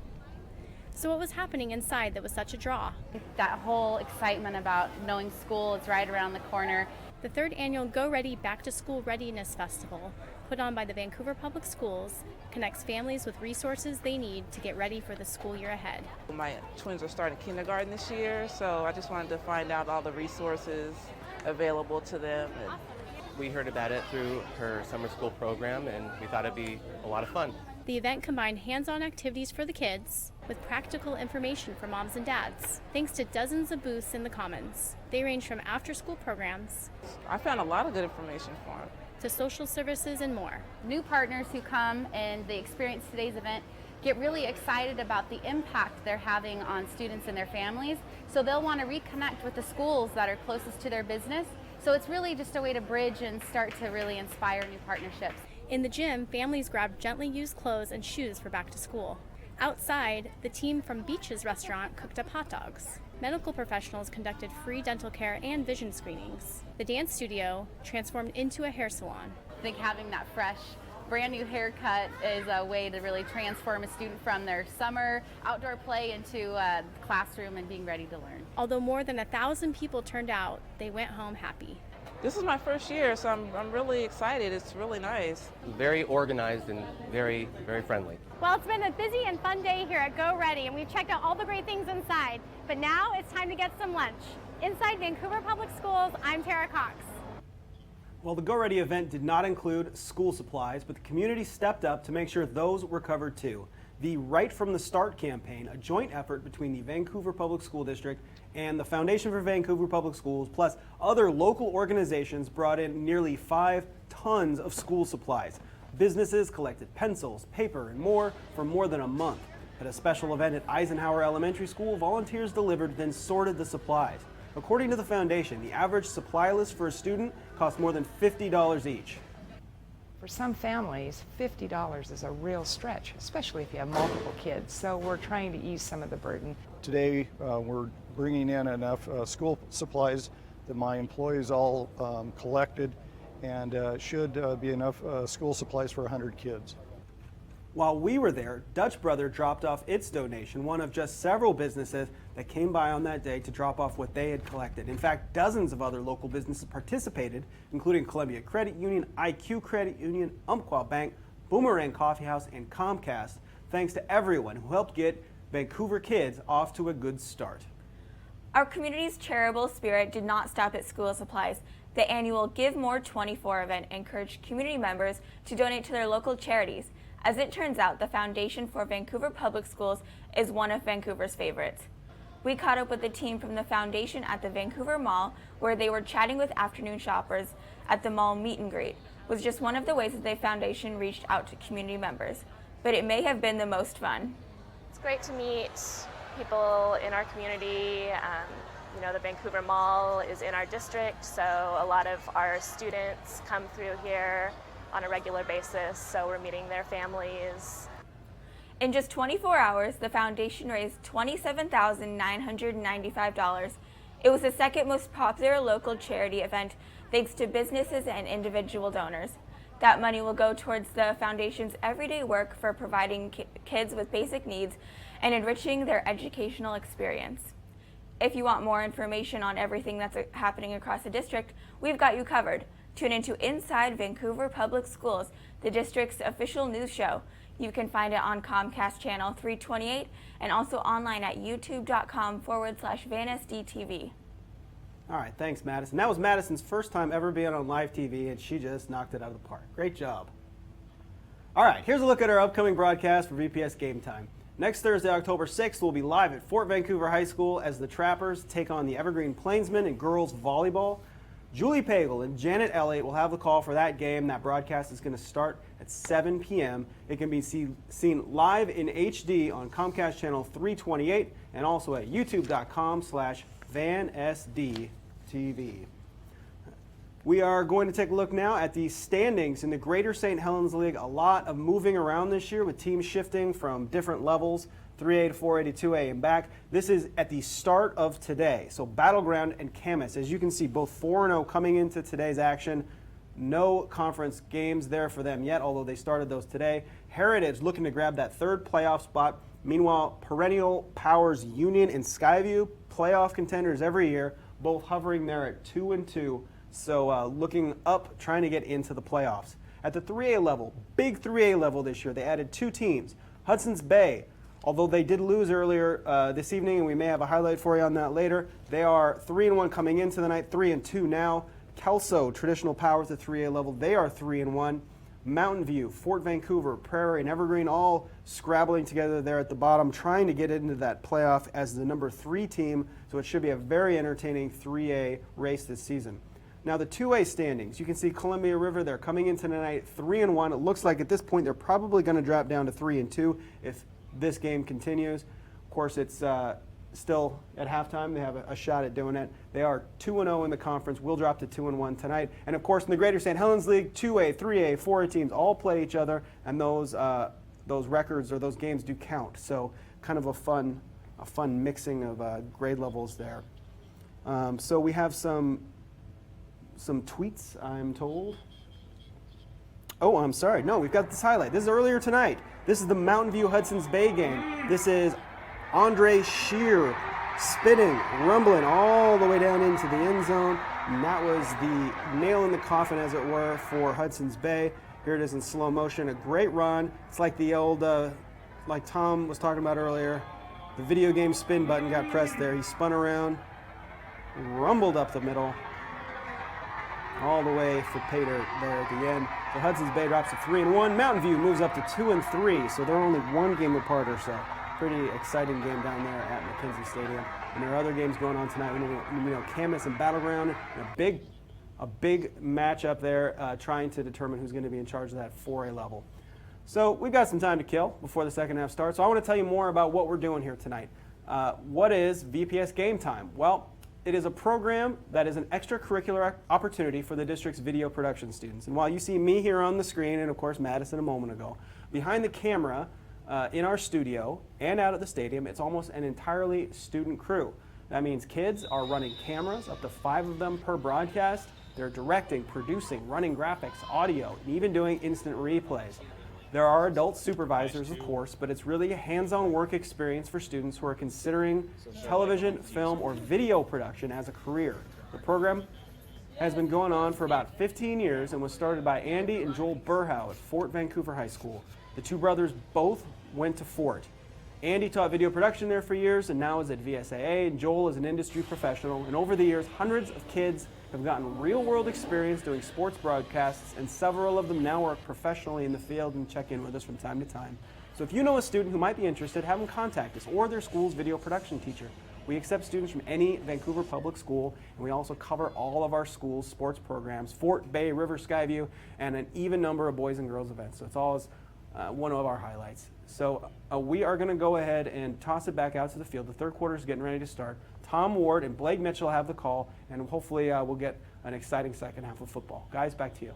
So what was happening inside that was such a draw? That whole excitement about knowing school is right around the corner. The third annual Go Ready Back to School Readiness Festival, put on by the Vancouver Public Schools, connects families with resources they need to get ready for the school year ahead. My twins are starting kindergarten this year, so I just wanted to find out all the resources available to them. We heard about it through her summer school program, and we thought it'd be a lot of fun. The event combined hands-on activities for the kids with practical information for moms and dads, thanks to dozens of booths in the Commons. They range from after-school programs. I found a lot of good information for them. To social services and more. New partners who come and they experience today's event get really excited about the impact they're having on students and their families, so they'll want to reconnect with the schools that are closest to their business. So it's really just a way to bridge and start to really inspire new partnerships. In the gym, families grabbed gently used clothes and shoes for back to school. Outside, the team from Beach's restaurant cooked up hot dogs. Medical professionals conducted free dental care and vision screenings. The dance studio transformed into a hair salon. I think having that fresh, brand new haircut is a way to really transform a student from their summer outdoor play into a classroom and being ready to learn. Although more than 1,000 people turned out, they went home happy. This is my first year, so I'm really excited. It's really nice. Very organized and very, very friendly. Well, it's been a busy and fun day here at Go Ready, and we've checked out all the great things inside. But now it's time to get some lunch. Inside Vancouver Public Schools, I'm Tara Cox. Well, the Go Ready event did not include school supplies, but the community stepped up to make sure those were covered too. The Right From the Start campaign, a joint effort between the Vancouver Public School District and the Foundation for Vancouver Public Schools, plus other local organizations, brought in nearly 5 tons of school supplies. Businesses collected pencils, paper, and more for more than a month. At a special event at Eisenhower Elementary School, volunteers delivered, then sorted the supplies. According to the foundation, the average supply list for a student costs more than $50 each. For some families, $50 is a real stretch, especially if you have multiple kids. So we're trying to ease some of the burden. Today, we're bringing in enough school supplies that my employees all collected, and should be enough school supplies for 100 kids. While we were there, Dutch Brother dropped off its donation, one of just several businesses that came by on that day to drop off what they had collected. In fact, dozens of other local businesses participated, including Columbia Credit Union, IQ Credit Union, Umpqua Bank, Boomerang Coffee House, and Comcast. Thanks to everyone who helped get Vancouver kids off to a good start. Our community's charitable spirit did not stop at school supplies. The annual Give More 24 event encouraged community members to donate to their local charities. As it turns out, the Foundation for Vancouver Public Schools is one of Vancouver's favorites. We caught up with the team from the foundation at the Vancouver Mall, where they were chatting with afternoon shoppers at the mall meet and greet. Was just one of the ways that the foundation reached out to community members, but it may have been the most fun. It's great to meet people in our community. You know, the Vancouver Mall is in our district, so a lot of our students come through here on a regular basis, so we're meeting their families. In just 24 hours, the foundation raised $27,995. It was the second most popular local charity event thanks to businesses and individual donors. That money will go towards the foundation's everyday work for providing kids with basic needs and enriching their educational experience. If you want more information on everything that's happening across the district, we've got you covered. Tune into Inside Vancouver Public Schools, the district's official news show. You can find it on Comcast Channel 328 and also online at youtube.com/VanSDTV. All right, thanks, Madison. That was Madison's first time ever being on live TV, and she just knocked it out of the park. Great job. All right, here's a look at our upcoming broadcast for VPS Game Time. Next Thursday, October 6th, we'll be live at Fort Vancouver High School as the Trappers take on the Evergreen Plainsmen in girls volleyball. Julie Pagel and Janet Elliott will have the call for that game. That broadcast is going to start at 7 p.m. It can be seen live in HD on Comcast Channel 328 and also at youtube.com/VanSDTV. We are going to take a look now at the standings in the Greater St. Helens League. A lot of moving around this year with teams shifting from different levels, 3A to 4A to 2A and back. This is at the start of today. So Battleground and Camas, as you can see, both 4-0 coming into today's action. No conference games there for them yet, although they started those today. Heritage looking to grab that third playoff spot. Meanwhile, Perennial Powers Union and Skyview, playoff contenders every year, both hovering there at 2-2. So looking up, trying to get into the playoffs. At the 3A level, big 3A level this year, they added two teams. Hudson's Bay, although they did lose earlier this evening, and we may have a highlight for you on that later, they are 3-1 coming into the night, 3-2 now. Kelso, traditional powers at 3A level, they are 3-1. Mountain View, Fort Vancouver, Prairie, and Evergreen all scrabbling together there at the bottom, trying to get into that playoff as the number 3 team, so it should be a very entertaining 3A race this season. Now the 2A standings, you can see Columbia River, they're coming into tonight 3-1. It looks like at this point they're probably going to drop down to 3-2 if this game continues. Of course, it's still at halftime. They have a shot at doing it. They are 2-0 in the conference. We'll drop to 2-1 tonight. And of course, in the Greater St. Helens League, 2A, 3A, 4A teams all play each other, and those records or those games do count. So kind of a fun mixing of grade levels there. So we have some tweets, I'm told. Oh, I'm sorry. No, we've got this highlight. This is earlier tonight. This is the Mountain View Hudson's Bay game. This is Andre Shear spinning, rumbling all the way down into the end zone. And that was the nail in the coffin, as it were, for Hudson's Bay. Here it is in slow motion. A great run. It's like the old, like Tom was talking about earlier, the video game spin button got pressed there. He spun around, rumbled up the middle, all the way for pay dirt there at the end. So Hudson's Bay drops to 3-1. Mountain View moves up to 2-3, so they're only one game apart or so. Pretty exciting game down there at McKenzie Stadium. And there are other games going on tonight. We know Camas and Battleground, and a big matchup there, trying to determine who's going to be in charge of that 4A level. So we've got some time to kill before the second half starts. So I want to tell you more about what we're doing here tonight. What is VPS Game Time? Well, it is a program that is an extracurricular opportunity for the district's video production students. And while you see me here on the screen, and of course Madison a moment ago, behind the camera in our studio and out at the stadium, it's almost an entirely student crew. That means kids are running cameras, up to 5 of them per broadcast. They're directing, producing, running graphics, audio, and even doing instant replays. There are adult supervisors, of course, but it's really a hands-on work experience for students who are considering television, film, or video production as a career. The program has been going on for about 15 years and was started by Andy and Joel Burhow at Fort Vancouver High School. The two brothers both went to Fort. Andy taught video production there for years and now is at VSAA, and Joel is an industry professional. And over the years, hundreds of kids have gotten real-world experience doing sports broadcasts, and several of them now work professionally in the field and check in with us from time to time. So if you know a student who might be interested, have them contact us or their school's video production teacher. We accept students from any Vancouver public school, and we also cover all of our school's sports programs, Fort, Bay, River, Skyview, and an even number of boys and girls events. So it's always one of our highlights. So we are going to go ahead and toss it back out to the field. The third quarter is getting ready to start. Tom Ward and Blake Mitchell have the call, and hopefully we'll get an exciting second half of football. Guys, back to you.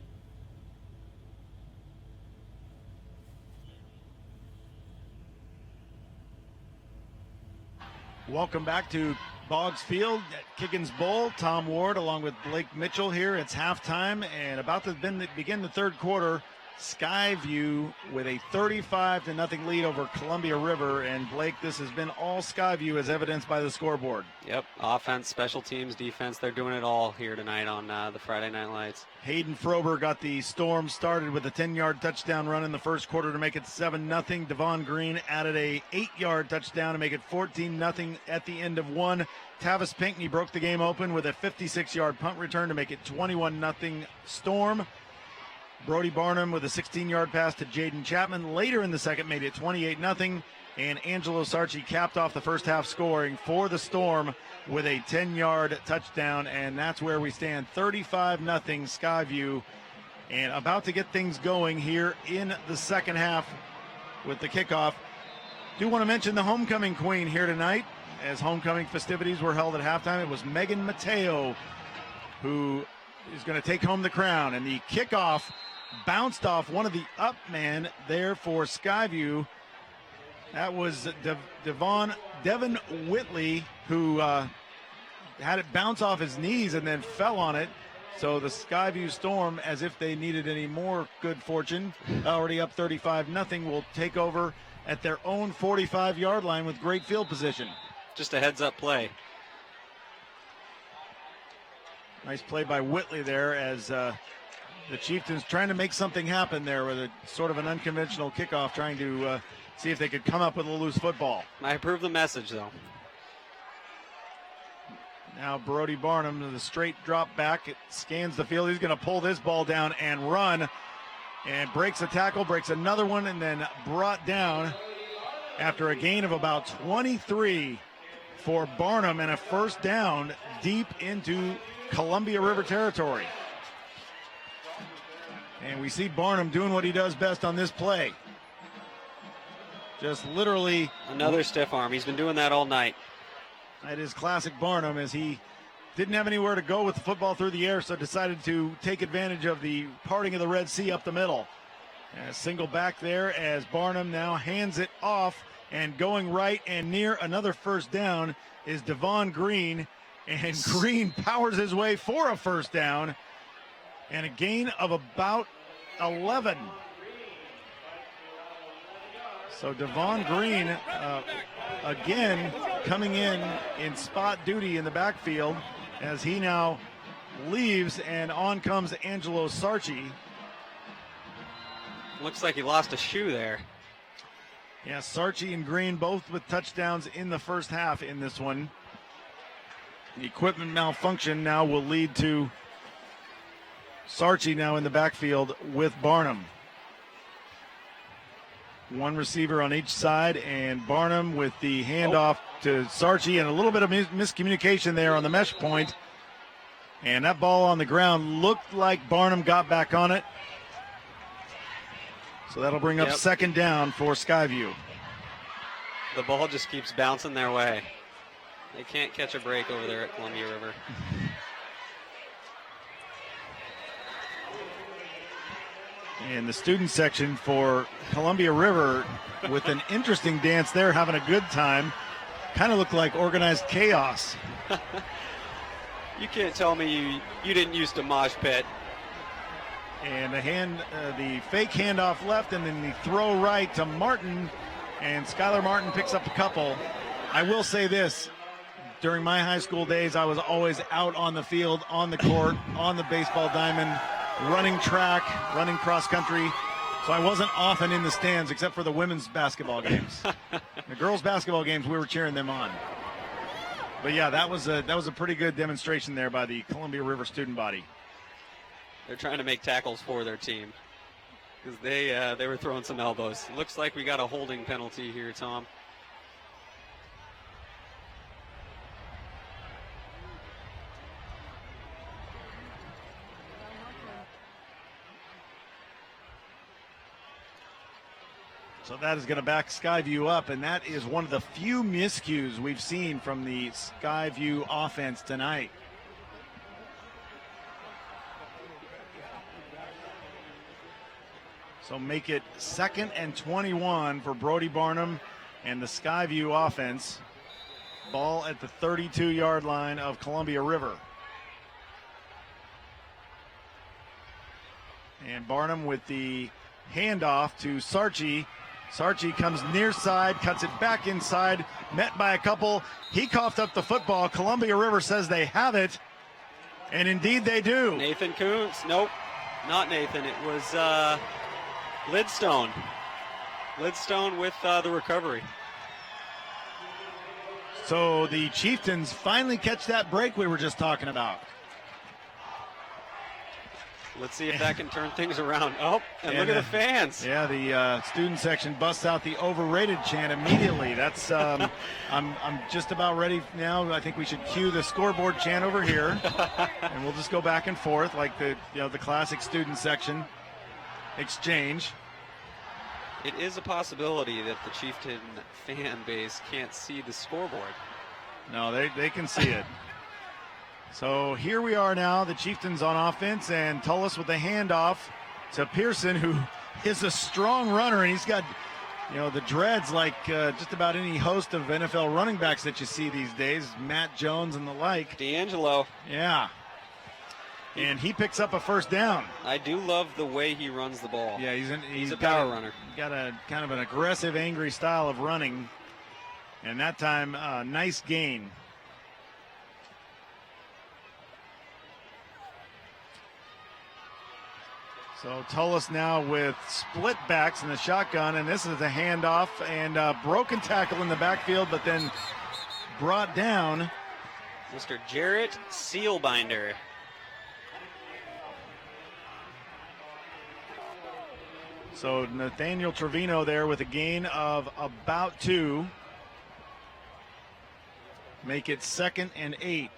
Welcome back to Boggs Field at Kiggins Bowl. Tom Ward along with Blake Mitchell here. It's halftime and about to begin the third quarter. Skyview with a 35-0 lead over Columbia River. And Blake, this has been all Skyview as evidenced by the scoreboard. Yep, offense, special teams, defense, they're doing it all here tonight on the Friday Night Lights. Hayden Frober got the Storm started with a 10-yard touchdown run in the first quarter to make it 7-0. Devon Green added a 8-yard touchdown to make it 14-0 at the end of one. Tavis Pinkney broke the game open with a 56-yard punt return to make it 21-0 Storm. Brody Barnum with a 16-yard pass to Jaden Chapman later in the second made it 28-0, and Angelo Sarchi capped off the first half scoring for the Storm with a 10-yard touchdown, and that's where we stand, 35-0 Skyview, and about to get things going here in the second half with the kickoff. Do want to mention the homecoming queen here tonight, as homecoming festivities were held at halftime. It was Megan Mateo who is going to take home the crown, and the kickoff bounced off one of the up men there for Skyview. That was Devin Whitley, who had it bounce off his knees and then fell on it. So the Skyview Storm, as if they needed any more good fortune, already up 35-0, will take over at their own 45-yard line with great field position. Just a heads-up play. Nice play by Whitley there as the Chieftains trying to make something happen there with a sort of an unconventional kickoff, trying to see if they could come up with a loose football. I approve the message, though. Now Brody Barnum to the straight drop back. It scans the field. He's going to pull this ball down and run, and breaks a tackle, breaks another one, and then brought down after a gain of about 23 for Barnum and a first down deep into Columbia River territory. And we see Barnum doing what he does best on this play. Just literally another stiff arm. He's been doing that all night. That is classic Barnum, as he didn't have anywhere to go with the football through the air, so decided to take advantage of the parting of the Red Sea up the middle. And a single back there as Barnum now hands it off, and going right and near another first down is Devon Green, and Green powers his way for a first down and a gain of about 11. So Devon Green again coming in spot duty in the backfield as he now leaves, and on comes Angelo Sarchi. Looks like he lost a shoe there. Yeah, Sarchi and Green both with touchdowns in the first half in this one. The equipment malfunction now will lead to Sarchi now in the backfield with Barnum. One receiver on each side, and Barnum with the handoff to Sarchi, and a little bit of miscommunication there on the mesh point. And that ball on the ground looked like Barnum got back on it. So that'll bring up second down for Skyview. The ball just keeps bouncing their way. They can't catch a break over there at Columbia River. And the student section for Columbia River with an interesting dance there, having a good time. Kind of looked like organized chaos. You can't tell me you didn't use the mosh pit. And the fake handoff left, and then the throw right to Martin, and Skylar Martin picks up a couple. I will say this, during my high school days, I was always out on the field, on the court, on the baseball diamond, running track, running cross country. So I wasn't often in the stands except for the women's basketball games. The girls' basketball games, we were cheering them on. But yeah, that was a pretty good demonstration there by the Columbia River student body. They're trying to make tackles for their team because they were throwing some elbows. Looks like we got a holding penalty here, Tom. So that is going to back Skyview up, and that is one of the few miscues we've seen from the Skyview offense tonight. So make it 2nd and 21 for Brody Barnum and the Skyview offense. Ball at the 32-yard line of Columbia River. And Barnum with the handoff to Sarchi. Sarchi comes near side, cuts it back inside, met by a couple. He coughed up the football. Columbia River says they have it, and indeed they do. Nathan Kuntz. Nope, not Nathan. It was Lidstone. Lidstone with the recovery. So the Chieftains finally catch that break we were just talking about. Let's see if that can turn things around. Oh, and look at the fans. Yeah, the student section busts out the overrated chant immediately. That's I'm just about ready now. I think we should cue the scoreboard chant over here, and we'll just go back and forth like the classic student section exchange. It is a possibility that the Chieftain fan base can't see the scoreboard. No, they can see it. So here we are now, the Chieftains on offense, and Tullis with the handoff to Pearson, who is a strong runner, and he's got, the dreads like just about any host of NFL running backs that you see these days, Matt Jones and the like. D'Angelo. Yeah. And he picks up a first down. I do love the way he runs the ball. Yeah, he's a power runner. Got a kind of an aggressive, angry style of running, and that time, nice gain. So Tullis now with split backs in the shotgun, and this is a handoff and a broken tackle in the backfield, but then brought down. Mr. Jarrett Sealbinder. So Nathaniel Trevino there with a gain of about 2. Make it 2nd and 8.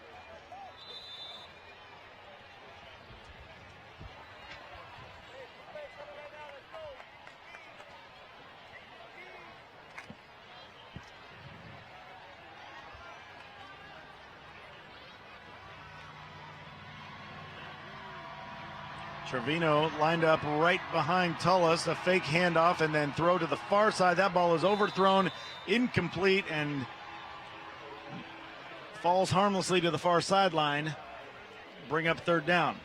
Trevino lined up right behind Tullis, a fake handoff and then throw to the far side. That ball is overthrown, incomplete, and falls harmlessly to the far sideline. Bring up 3rd down.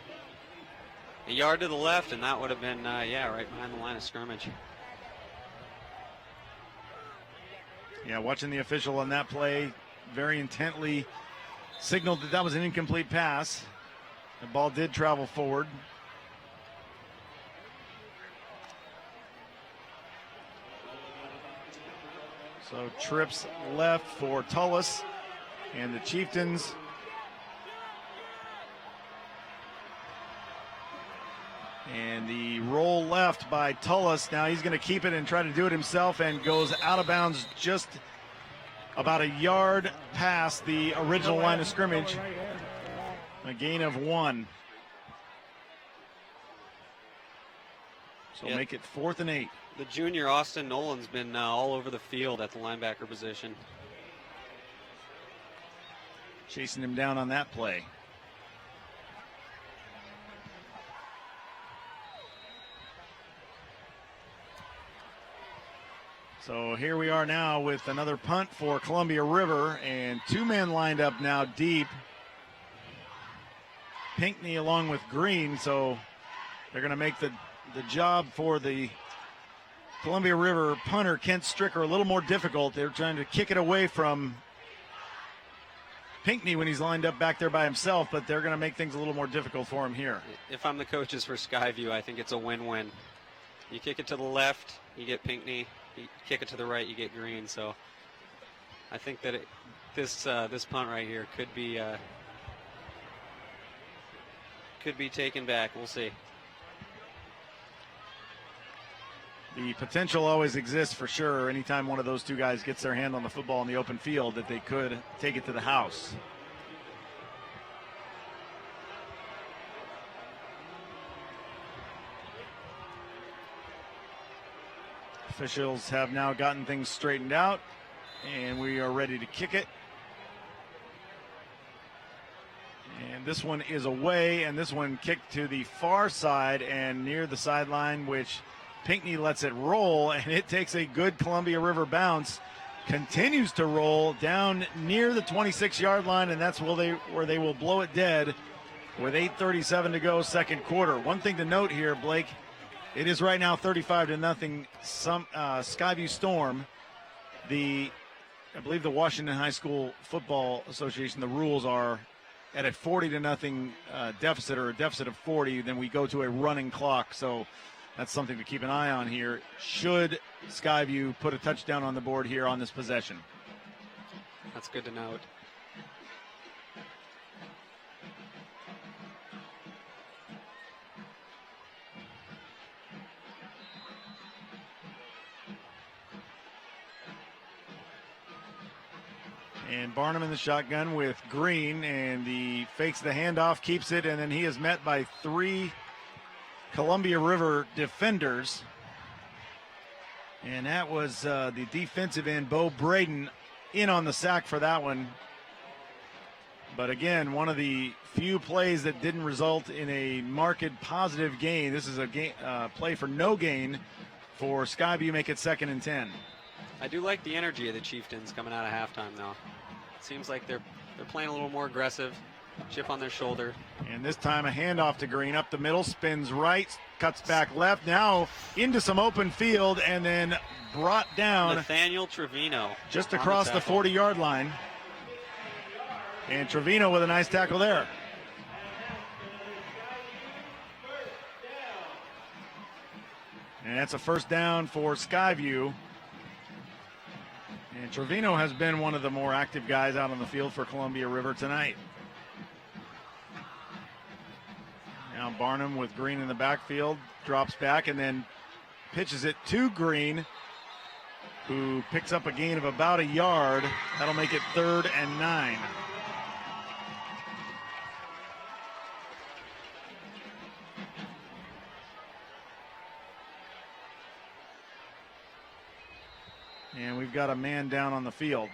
A yard to the left, and that would have been, right behind the line of scrimmage. Yeah, watching the official on that play very intently signaled that was an incomplete pass. The ball did travel forward. So trips left for Tullis and the Chieftains. And the roll left by Tullis. Now he's going to keep it and try to do it himself, and goes out of bounds just about a yard past the original line of scrimmage. A gain of 1. So make it 4th and 8. The junior Austin Nolan's been all over the field at the linebacker position. Chasing him down on that play. So here we are now with another punt for Columbia River, and 2 men lined up now deep. Pinckney along with Green, so they're going to make the job for the Columbia River punter, Kent Stricker, a little more difficult. They're trying to kick it away from Pinckney when he's lined up back there by himself, but they're going to make things a little more difficult for him here. If I'm the coaches for Skyview, I think it's a win-win. You kick it to the left, you get Pinckney. You kick it to the right, you get Green. So I think that this punt right here could be taken back. We'll see. The potential always exists for sure. Anytime one of those two guys gets their hand on the football in the open field, that they could take it to the house. Officials have now gotten things straightened out, and we are ready to kick it. And this one is away, and this one kicked to the far side and near the sideline, which Pinckney lets it roll, and it takes a good Columbia River bounce, continues to roll down near the 26-yard line, and that's where they will blow it dead with 8:37 to go, second quarter. One thing to note here, Blake, it is right now 35-0. Skyview Storm. I believe the Washington High School Football Association, the rules are at a 40-0 deficit, or a deficit of 40, then we go to a running clock. So that's something to keep an eye on here. Should Skyview put a touchdown on the board here on this possession? That's good to note. And Barnum in the shotgun with Green, and the fakes the handoff, keeps it, and then he is met by three Columbia River defenders. And that was the defensive end, Bo Braden, in on the sack for that one. But again, one of the few plays that didn't result in a marked positive gain. This is a play for no gain for Skyview, make it 2nd and 10. I do like the energy of the Chieftains coming out of halftime, though. It seems like they're playing a little more aggressive, chip on their shoulder. And this time a handoff to Green, up the middle, spins right, cuts back left, now into some open field, and then brought down Nathaniel Trevino just across the 40-yard line. And Trevino with a nice tackle there. And that's a first down for Skyview. And Trevino has been one of the more active guys out on the field for Columbia River tonight. Now Barnum with Green in the backfield, drops back and then pitches it to Green, who picks up a gain of about a yard. That'll make it 3rd and 9. And we've got a man down on the field.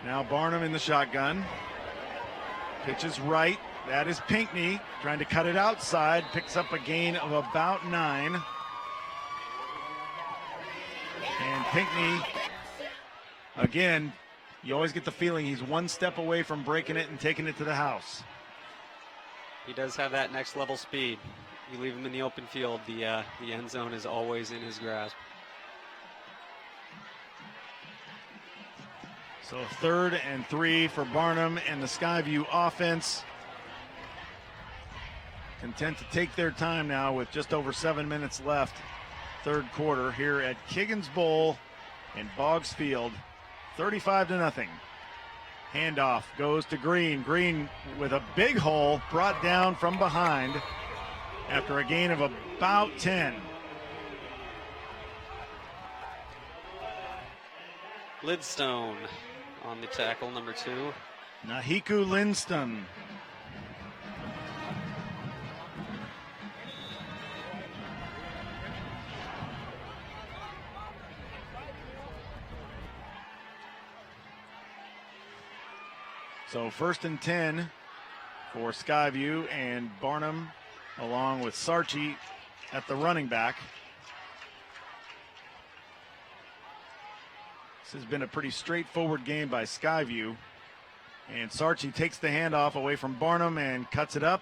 Now Barnum in the shotgun. Pitches right. That is Pinckney trying to cut it outside. Picks up a gain of about 9. And Pinckney, again, you always get the feeling he's one step away from breaking it and taking it to the house. He does have that next level speed. You leave him in the open field, the end zone is always in his grasp. So 3rd and 3 for Barnum and the Skyview offense. Content to take their time now with just over 7 minutes left. 3rd quarter here at Kiggins Bowl in Boggs Field. 35-0. Handoff goes to Green. Green with a big hole, brought down from behind after a gain of about 10. Lidstone on the tackle, number 2. Nahiku Linston. So 1st and 10 for Skyview, and Barnum along with Sarchi at the running back. This has been a pretty straightforward game by Skyview. And Sarchi takes the handoff away from Barnum and cuts it up.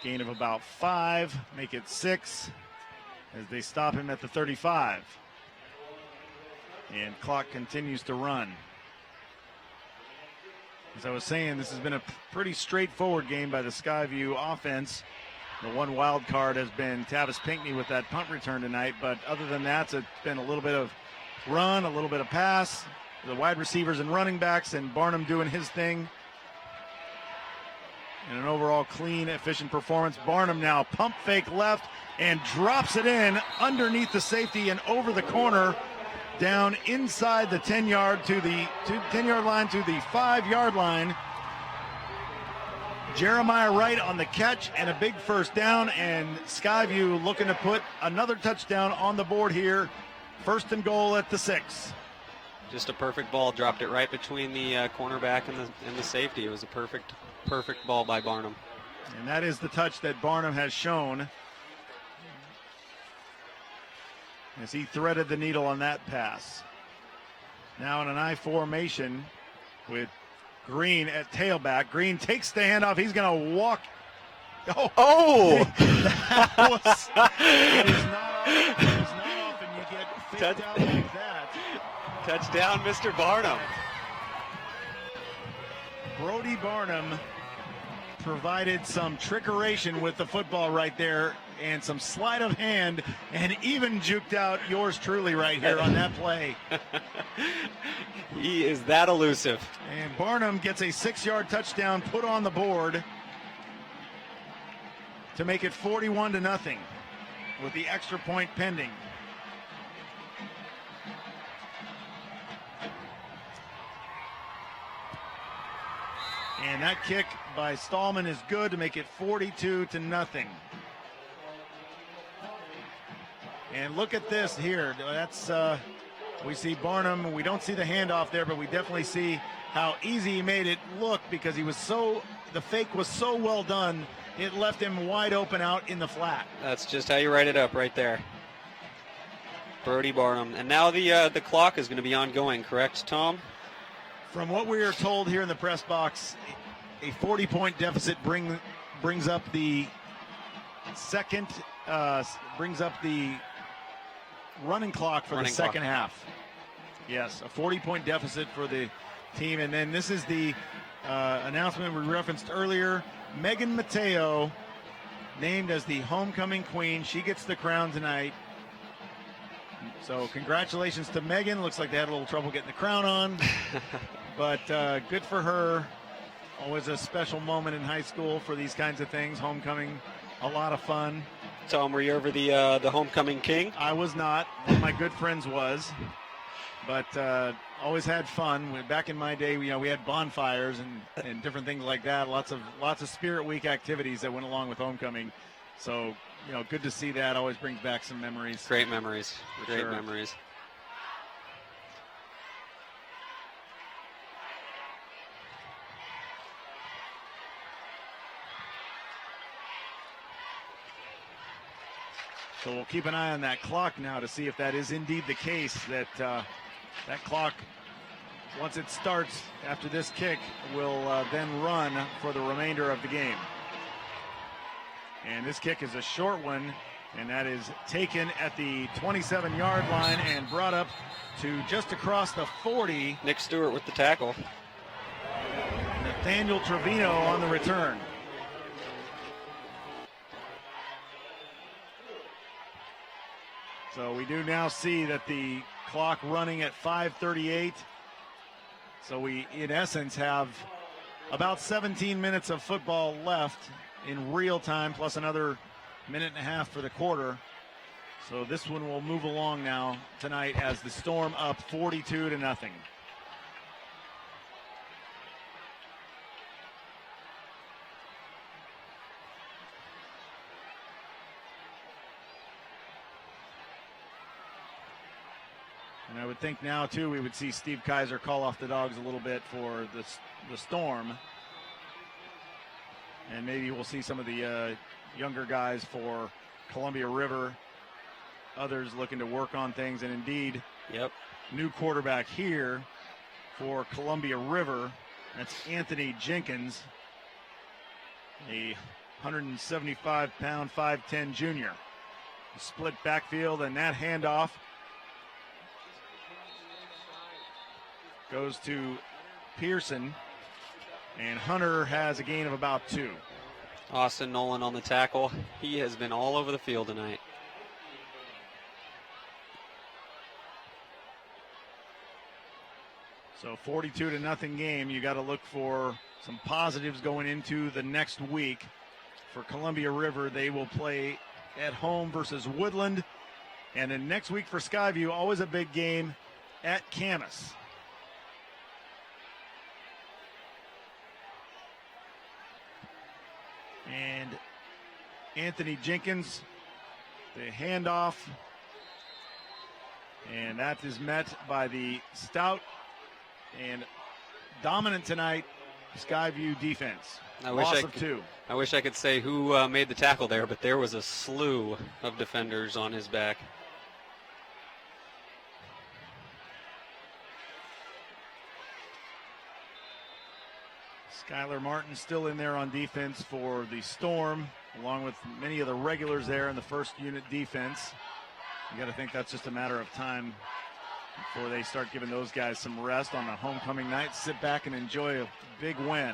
Gain of about 5, make it 6 as they stop him at the 35. And clock continues to run. As I was saying, this has been a pretty straightforward game by the Skyview offense. The one wild card has been Tavis Pinckney with that punt return tonight, but other than that, it's been a little bit of run, a little bit of pass, the wide receivers and running backs, and Barnum doing his thing. And an overall clean, efficient performance. Barnum now pump fake left and drops it in underneath the safety and over the corner, down inside the 10-yard line to the 5-yard line. Jeremiah Wright on the catch and a big first down, and Skyview looking to put another touchdown on the board here. First and goal at the 6. Just a perfect ball. Dropped it right between the cornerback and the safety. It was a perfect ball by Barnum. And that is the touch that Barnum has shown as he threaded the needle on that pass. Now in an I formation with Green at tailback. Green takes the handoff. He's going to walk. Oh! It is not often you get faked out like that. Touchdown, Mr. Barnum. Brody Barnum provided some trickeration with the football right there and some sleight of hand, and even juked out yours truly right here on that play. He is that elusive. And Barnum gets a 6-yard touchdown put on the board to make it 41-0 with the extra point pending. And that kick by Stallman is good to make it 42-0. And look at this here. That's we see Barnum. We don't see the handoff there, but we definitely see how easy he made it look, because the fake was so well done, it left him wide open out in the flat. That's just how you write it up right there. Brody Barnum. And now the clock is going to be ongoing, correct, Tom? From what we are told here in the press box, a 40-point deficit brings up the running clock for the second half. Yes, a 40-point deficit for the team. And then this is the announcement we referenced earlier. Megan Mateo named as the homecoming queen. She gets the crown tonight. So congratulations to Megan. Looks like they had a little trouble getting the crown on. But good for her. Always a special moment in high school for these kinds of things. Homecoming, a lot of fun. Tom, were you ever the homecoming king? I was not. One of my good friends was. But always had fun. Back in my day, we had bonfires and different things like that. Lots of Spirit Week activities that went along with homecoming. So, good to see that. Always brings back some memories. Great memories. Great memories. So we'll keep an eye on that clock now to see if that is indeed the case, that that clock, once it starts after this kick, will then run for the remainder of the game. And this kick is a short one, and that is taken at the 27-yard line and brought up to just across the 40. Nick Stewart with the tackle. Nathaniel Trevino on the return. So we do now see that the clock running at 5:38. So we, in essence, have about 17 minutes of football left in real time, plus another minute and a half for the quarter. So this one will move along now tonight as the Storm up 42-0. And I would think now, too, we would see Steve Kaiser call off the dogs a little bit for the Storm. And maybe we'll see some of the younger guys for Columbia River. Others looking to work on things. And indeed, new quarterback here for Columbia River. That's Anthony Jenkins, a 175-pound, 5'10" junior. Split backfield, and that handoff goes to Pearson. And Hunter has a gain of about 2. Austin Nolan on the tackle. He has been all over the field tonight. So 42-0 game. You got to look for some positives going into the next week. For Columbia River, they will play at home versus Woodland. And then next week for Skyview, always a big game at Camas. And Anthony Jenkins, the handoff. And that is met by the stout and dominant tonight Skyview defense. Loss of 2. I wish I could say who made the tackle there, but there was a slew of defenders on his back. Skylar Martin still in there on defense for the Storm, along with many of the regulars there in the first unit defense. You got to think that's just a matter of time before they start giving those guys some rest on a homecoming night. Sit back and enjoy a big win.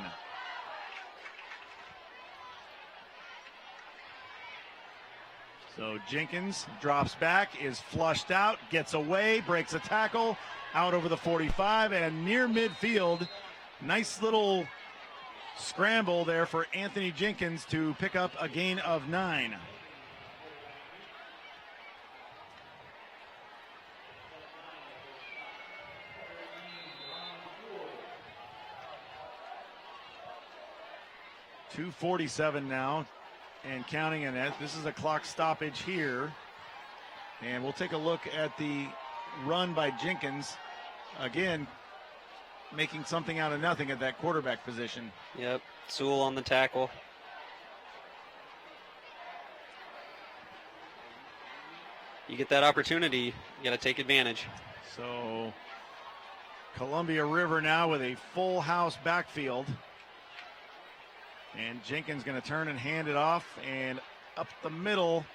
So Jenkins drops back, is flushed out, gets away, breaks a tackle, out over the 45 and near midfield. Nice little scramble there for Anthony Jenkins to pick up a gain of 9. .247 now and counting, and this is a clock stoppage here. And we'll take a look at the run by Jenkins. Again, making something out of nothing at that quarterback position. Yep, Sewell on the tackle. You get that opportunity, you got to take advantage. So Columbia River now with a full house backfield. And Jenkins going to turn and hand it off, and up the middle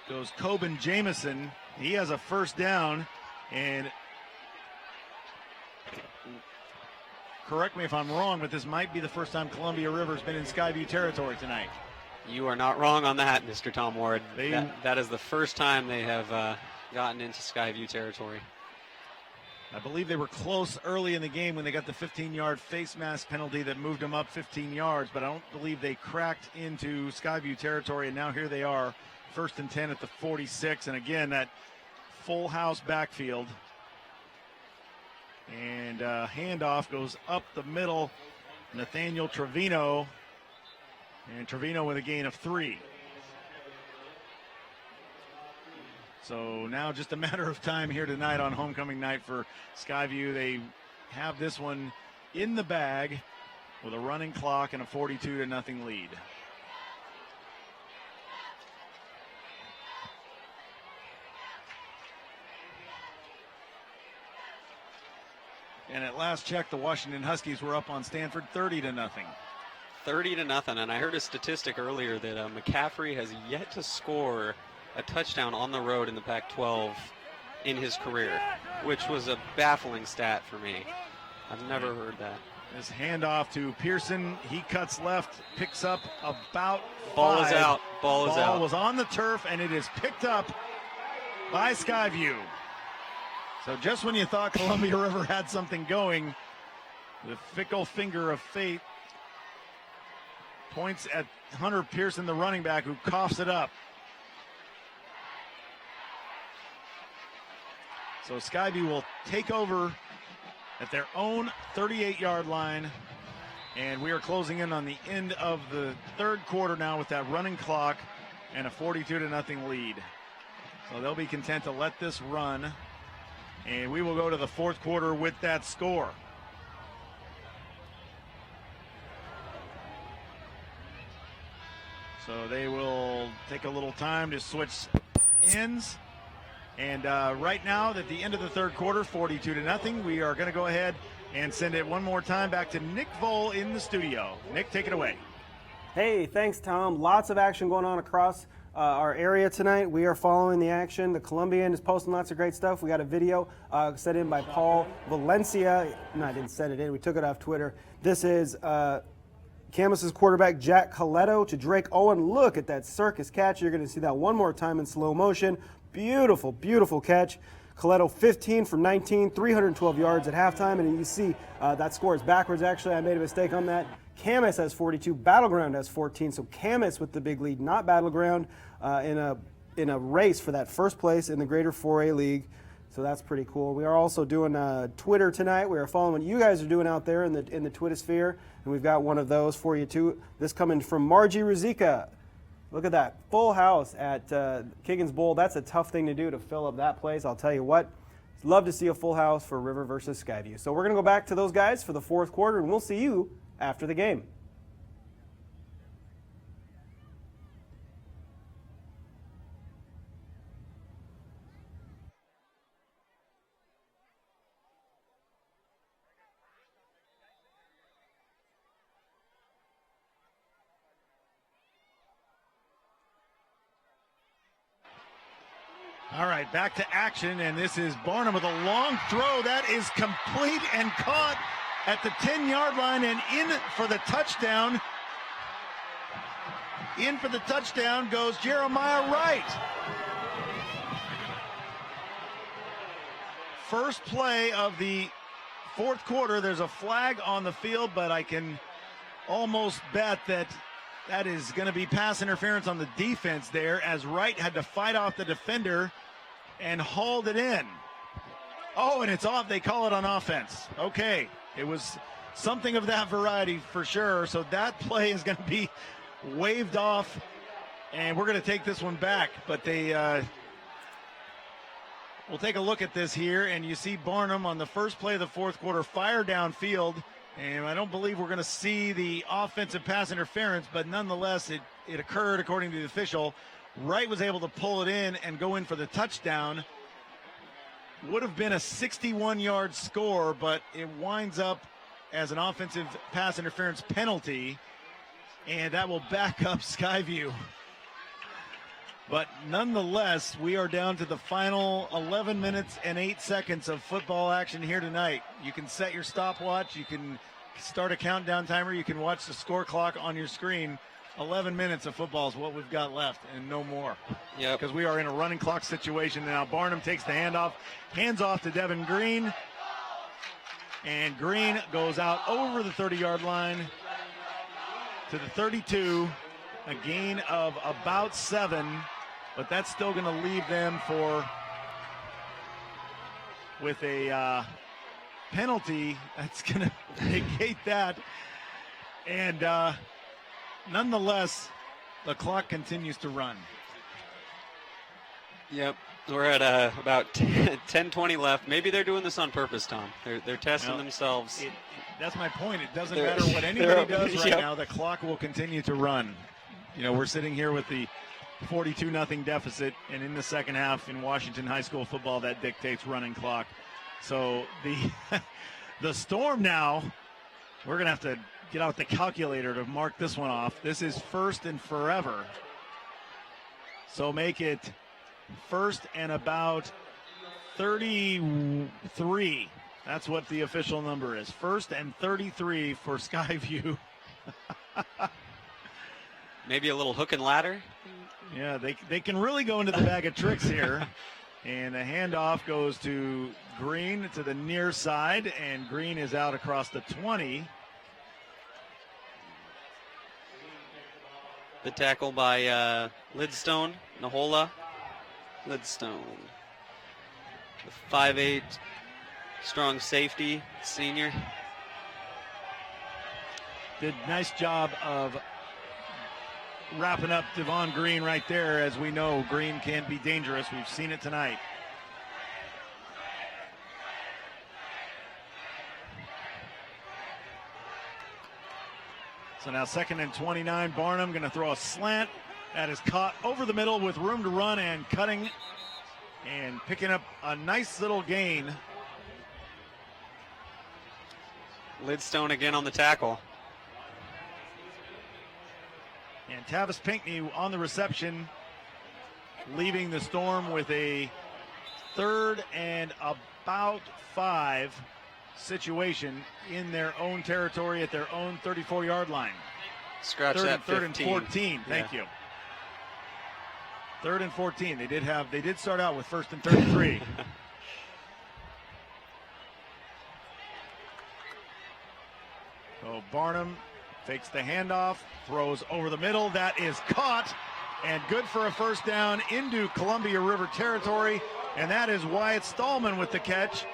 goes Coben Jameson. He has a first down, and correct me if I'm wrong, but this might be the first time Columbia River's been in Skyview territory tonight. You are not wrong on that, Mr. Tom Ward. That is the first time they have gotten into Skyview territory. I believe they were close early in the game when they got the 15-yard face mask penalty that moved them up 15 yards, but I don't believe they cracked into Skyview territory, and now here they are, 1st and 10 at the 46, and again, that full house backfield. And handoff goes up the middle, Nathaniel Trevino, and Trevino with a gain of 3. So now just a matter of time here tonight on homecoming night for Skyview. They have this one in the bag with a running clock and a 42-0 lead. And at last check, the Washington Huskies were up on Stanford 30-0. 30-0, and I heard a statistic earlier that McCaffrey has yet to score a touchdown on the road in the Pac-12 in his career, which was a baffling stat for me. I've never heard that. This handoff to Pearson. He cuts left, picks up about 5. Ball is out. Ball is out. Ball was on the turf, and it is picked up by Skyview. So just when you thought Columbia River had something going, the fickle finger of fate points at Hunter Pearson, the running back, who coughs it up. So Skyview will take over at their own 38-yard line, and we are closing in on the end of the third quarter now with that running clock and a 42-0 lead. So they'll be content to let this run, and we will go to the fourth quarter with that score. So they will take a little time to switch ends. And right now, at the end of the third quarter, 42-0, we are going to go ahead and send it one more time back to Nick Vole in the studio. Nick, take it away. Hey, thanks, Tom. Lots of action going on across our area tonight. We are following the action. The Columbian is posting lots of great stuff. We got a video set in by Paul Valencia. No, I didn't set it in. We took it off Twitter. This is Camus's quarterback, Jack Coletto, to Drake Owen. Look at that circus catch. You're going to see that one more time in slow motion. Beautiful, beautiful catch. Coletto 15 for 19, 312 yards at halftime. And you see that score is backwards, actually. I made a mistake on that. Camus has 42, Battleground has 14. So Camus with the big lead, not Battleground, in a race for that first place in the Greater 4A League. So that's pretty cool. We are also doing Twitter tonight. We are following what you guys are doing out there in the Twitter sphere, and we've got one of those for you too. This coming from Margie Ruzika. Look at that full house at Kiggins Bowl. That's a tough thing to do, to fill up that place. I'll tell you what. Love to see a full house for River versus Skyview. So we're going to go back to those guys for the fourth quarter, and we'll see you after the game. All right, back to action, and this is Barnum with a long throw. That is complete and caught at the 10-yard line and in for the touchdown. In for the touchdown goes Jeremiah Wright. First play of the fourth quarter. There's a flag on the field, but I can almost bet that is going to be pass interference on the defense there, as Wright had to fight off the defender and hauled it in. Oh, and it's off. They call it on offense. Okay. It was something of that variety for sure. So that play is going to be waved off, and we're going to take this one back. But we'll take a look at this here, and you see Barnum on the first play of the fourth quarter fire downfield. And I don't believe we're going to see the offensive pass interference, but nonetheless, it occurred according to the official. Wright was able to pull it in and go in for the touchdown. Would have been a 61-yard score, but it winds up as an offensive pass interference penalty, and that will back up Skyview. But nonetheless, we are down to the final 11 minutes and 8 seconds of football action here tonight. You can set your stopwatch. You can start a countdown timer. You can watch the score clock on your screen. 11 minutes of football is what we've got left, and no more. Yeah. Because we are in a running clock situation now. Barnum takes the handoff, hands off to Devin Green, and Green goes out over the 30-yard line to the 32, a gain of about 7, but that's still going to leave them with a penalty that's going to negate that. And nonetheless, the clock continues to run. Yep, we're at about 10:20 left. Maybe they're doing this on purpose, Tom. They're testing themselves. That's my point. It doesn't matter what anybody does right now. The clock will continue to run. You know, we're sitting here with the 42-0 deficit, and in the second half in Washington high school football, that dictates running clock. So the Storm now, we're going to have to get out the calculator to mark this one off. This is first and forever. So make it first and about 33. That's what the official number is. First and 33 for Skyview. Maybe a little hook and ladder. Yeah, they can really go into the bag of tricks here. And the handoff goes to Green to the near side, and Green is out across the 20. The tackle by Lidstone, Nahola Lidstone. The 5'8", strong safety, senior. Did a nice job of wrapping up Devon Green right there. As we know, Green can be dangerous. We've seen it tonight. So now 2nd and 29. Barnum going to throw a slant. That is caught over the middle with room to run and cutting and picking up a nice little gain. Lidstone again on the tackle. And Tavis Pinkney on the reception. leaving the Storm with a 3rd and about 5 situation in their own territory at their own 34-yard line. Scratch that 3rd and 15. 14. Thank you. 3rd and 14. They did start out with 1st and 33. So Barnum fakes the handoff, throws over the middle. That is caught and good for a first down into Columbia River territory. And that is Wyatt Stallman with the catch.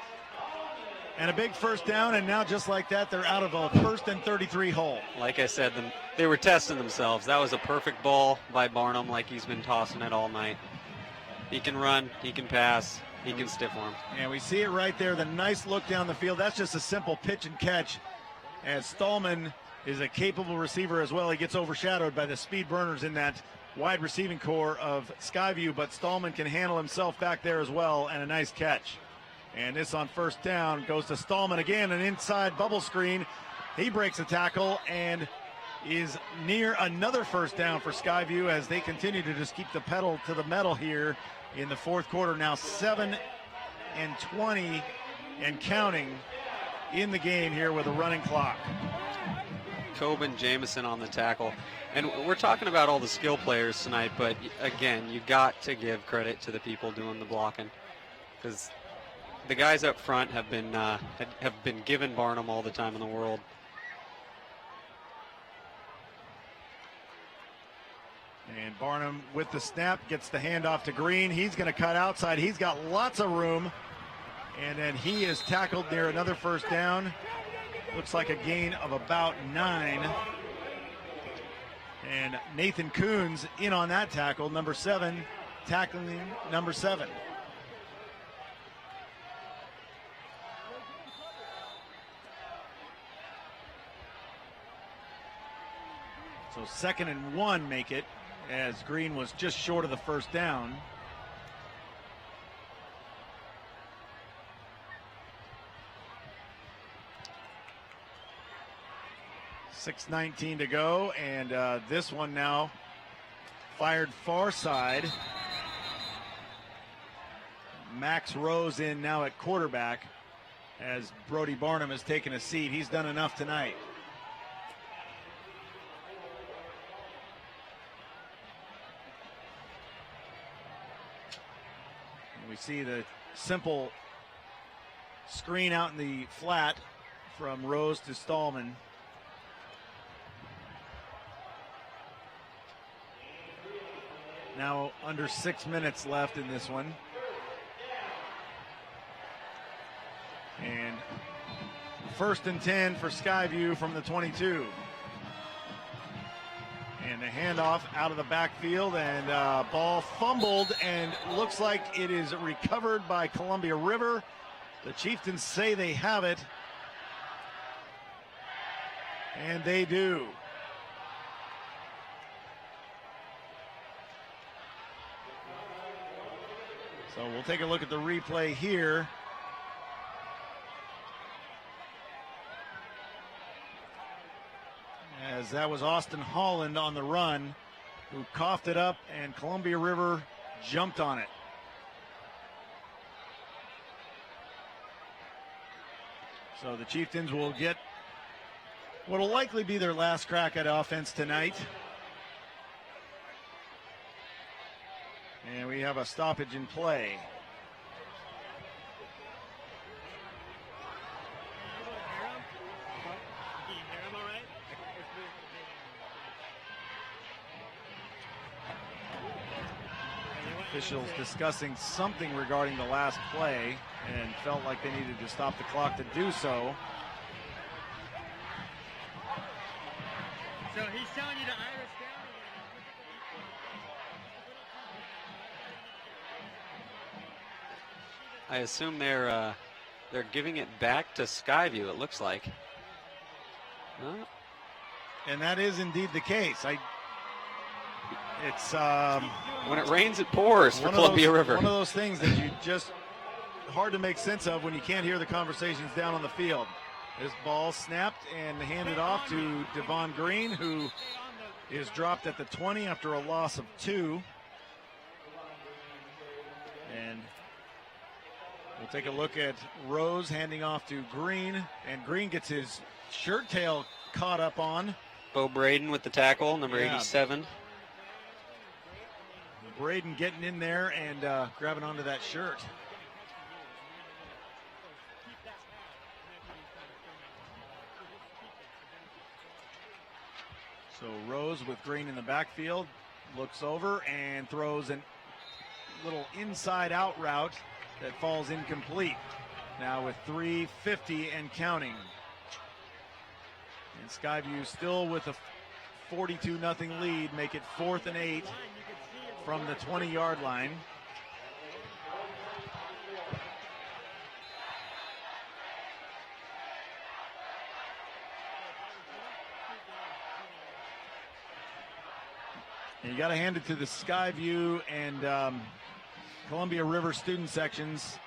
And a big first down, and now just like that, they're out of a 1st and 33 hole. Like I said, they were testing themselves. That was a perfect ball by Barnum, like he's been tossing it all night. He can run, he can pass, he can stiff arm. And we see it right there, the nice look down the field. That's just a simple pitch and catch, as Stallman is a capable receiver as well. He gets overshadowed by the speed burners in that wide receiving core of Skyview, but Stallman can handle himself back there as well, and a nice catch. And this on first down goes to Stallman again, an inside bubble screen. He breaks a tackle and is near another first down for Skyview as they continue to just keep the pedal to the metal here in the 4th quarter. Now 7 and 20 and counting in the game here with a running clock. Coben Jamison on the tackle. And we're talking about all the skill players tonight, but again, you got to give credit to the people doing the blocking, because the guys up front have been given Barnum all the time in the world. And Barnum with the snap gets the handoff to Green. He's going to cut outside. He's got lots of room. And then he is tackled near another first down. Looks like a gain of about 9. And Nathan Coons in on that tackle, number 7, tackling number 7. So 2nd and 1 make it, as Green was just short of the first down. .6:19 to go, and this one now fired far side. Max Rose in now at quarterback as Brody Barnum has taken a seat. He's done enough tonight. We see the simple screen out in the flat from Rose to Stallman. Now under 6 minutes left in this one. And 1st and 10 for Skyview from the 22. And the handoff out of the backfield, and ball fumbled, and looks like it is recovered by Columbia River. The Chieftains say they have it, and they do. So we'll take a look at the replay here. As that was Austin Holland on the run, who coughed it up, and Columbia River jumped on it. So the Chieftains will get what will likely be their last crack at offense tonight. And we have a stoppage in play. Officials discussing something regarding the last play and felt like they needed to stop the clock to do so. So he's telling you to Irish down. I assume they're giving it back to Skyview, it looks like. Huh? And that is indeed the case. It's when it rains, it pours for Columbia River. One of those things that you just hard to make sense of when you can't hear the conversations down on the field. This ball snapped and handed off to Devon Green, who is dropped at the 20 after a loss of 2. And we'll take a look at Rose handing off to Green, and Green gets his shirt tail caught up on. Bo Braden with the tackle, number 87. Braden getting in there and grabbing onto that shirt. So Rose with Green in the backfield, looks over and throws a little inside-out route that falls incomplete. Now with 3:50 and counting. And Skyview still with a 42-0 lead, make it 4th and 8 from the 20-yard line. And you got to hand it to the Skyview and Columbia River student sections.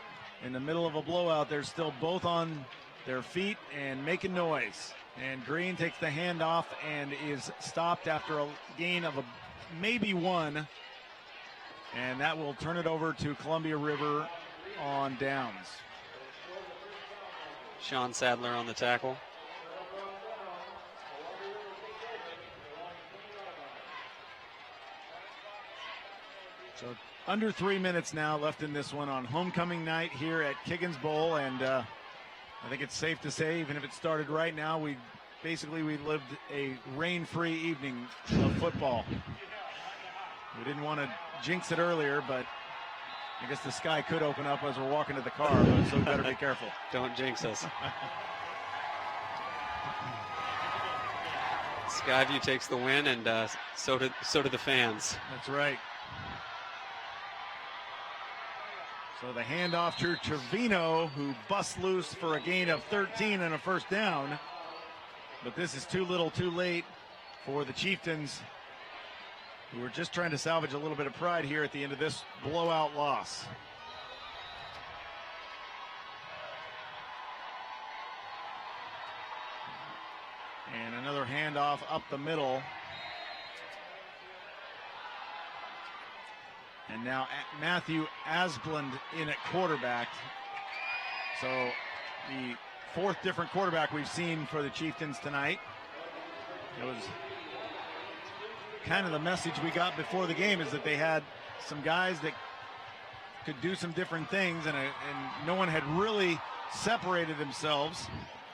In the middle of a blowout, they're still both on their feet and making noise. And Green takes the handoff and is stopped after a gain of maybe 1. And that will turn it over to Columbia River on downs. Sean Sadler on the tackle. So under 3 minutes now left in this one on homecoming night here at Kiggins Bowl. And I think it's safe to say, even if it started right now, we lived a rain-free evening of football. We didn't want to jinx it earlier, but I guess the sky could open up as we're walking to the car, so we better be careful. Don't jinx us. Skyview takes the win, and so do the fans. That's right. So the handoff to Trevino, who busts loose for a gain of 13 and a first down. But this is too little too late for the Chieftains, who are just trying to salvage a little bit of pride here at the end of this blowout loss. And another handoff up the middle. And now Matthew Asplund in at quarterback. So the 4th different quarterback we've seen for the Chieftains tonight. It was kind of the message we got before the game, is that they had some guys that could do some different things, and no one had really separated themselves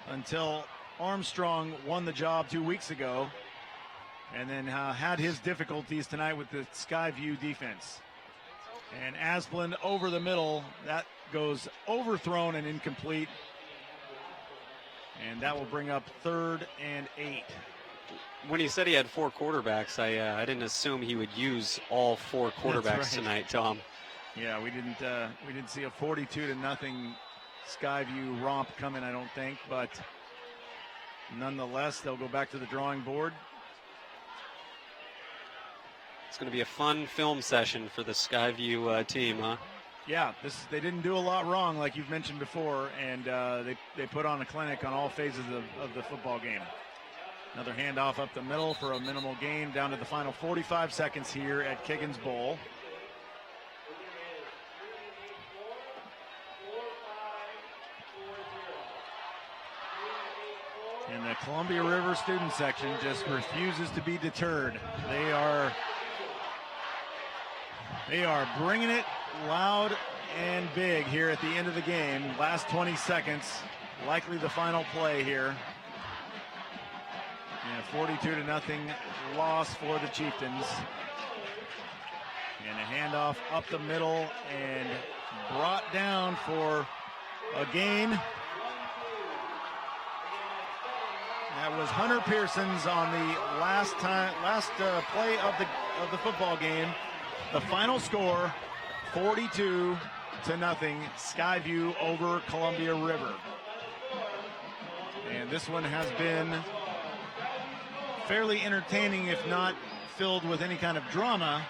until Armstrong won the job 2 weeks ago, and then had his difficulties tonight with the Skyview defense. And Asplund over the middle, that goes overthrown and incomplete. And that will bring up 3rd and 8. When he said he had 4 quarterbacks, I didn't assume he would use all 4 quarterbacks tonight, Tom. Yeah, we didn't see a 42-0 Skyview romp coming, I don't think, but nonetheless, they'll go back to the drawing board. It's going to be a fun film session for the Skyview team, huh? Yeah, they didn't do a lot wrong, like you've mentioned before, and they put on a clinic on all phases of the football game. Another handoff up the middle for a minimal gain down to the final 45 seconds here at Kiggins Bowl. And the Columbia River student section just refuses to be deterred. They are bringing it loud and big here at the end of the game. Last 20 seconds, likely the final play here. And a 42-0 loss for the Chieftains. And a handoff up the middle and brought down for a gain. That was Hunter Pearson's on the last play of the football game. The final score, 42-0, Skyview over Columbia River. And this one has been fairly entertaining, if not filled with any kind of drama.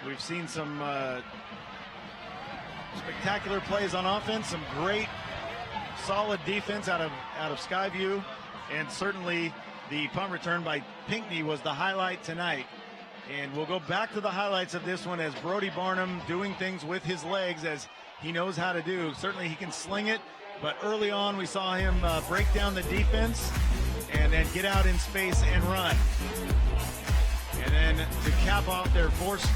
We've seen some spectacular plays on offense, some great, solid defense out of Skyview, and certainly the punt return by Pinckney was the highlight tonight. And we'll go back to the highlights of this one as Brody Barnum doing things with his legs as he knows how to do. Certainly he can sling it, but early on we saw him break down the defense and then get out in space and run. And then to cap off their first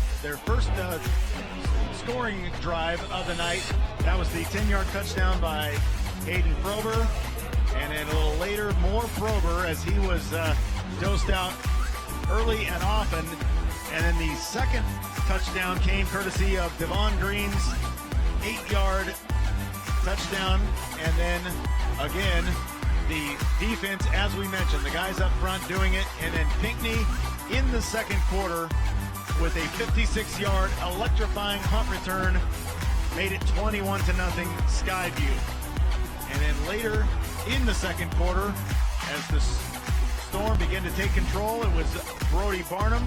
scoring drive of the night, that was the 10-yard touchdown by Hayden Frober. And then a little later, more Frober as he was dosed out early and often. And then the second touchdown came courtesy of Devon Green's 8-yard touchdown. And then again, the defense, as we mentioned, the guys up front doing it. And then Pinckney in the second quarter with a 56-yard electrifying punt return made it 21-0 Skyview. And then later in the second quarter, as the Storm began to take control, it was Brody Barnum.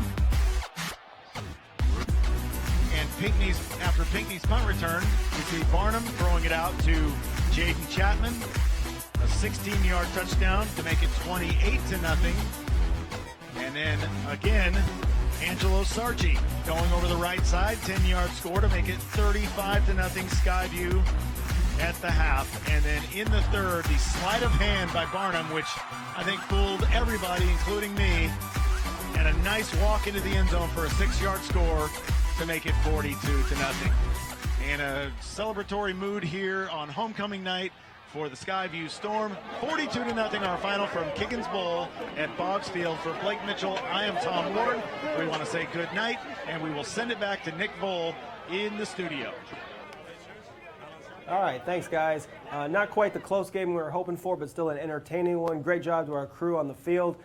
And after Pinckney's punt return, we see Barnum throwing it out to Jaden Chapman. A 16-yard touchdown to make it 28-0. And then again, Angelo Sarchi going over the right side, 10-yard score to make it 35-0 Skyview at the half. And then in the third, the sleight of hand by Barnum, which I think fooled everybody, including me, and a nice walk into the end zone for a 6-yard score to make it 42-0. And a celebratory mood here on homecoming night for the Skyview Storm. 42-0 our final from Kiggins Bowl at Boggs Field. For Blake Mitchell, I am Tom Ward. We want to say good night, and we will send it back to Nick Vole in the studio. All right, thanks, guys. Not quite the close game we were hoping for, but still an entertaining one. Great job to our crew on the field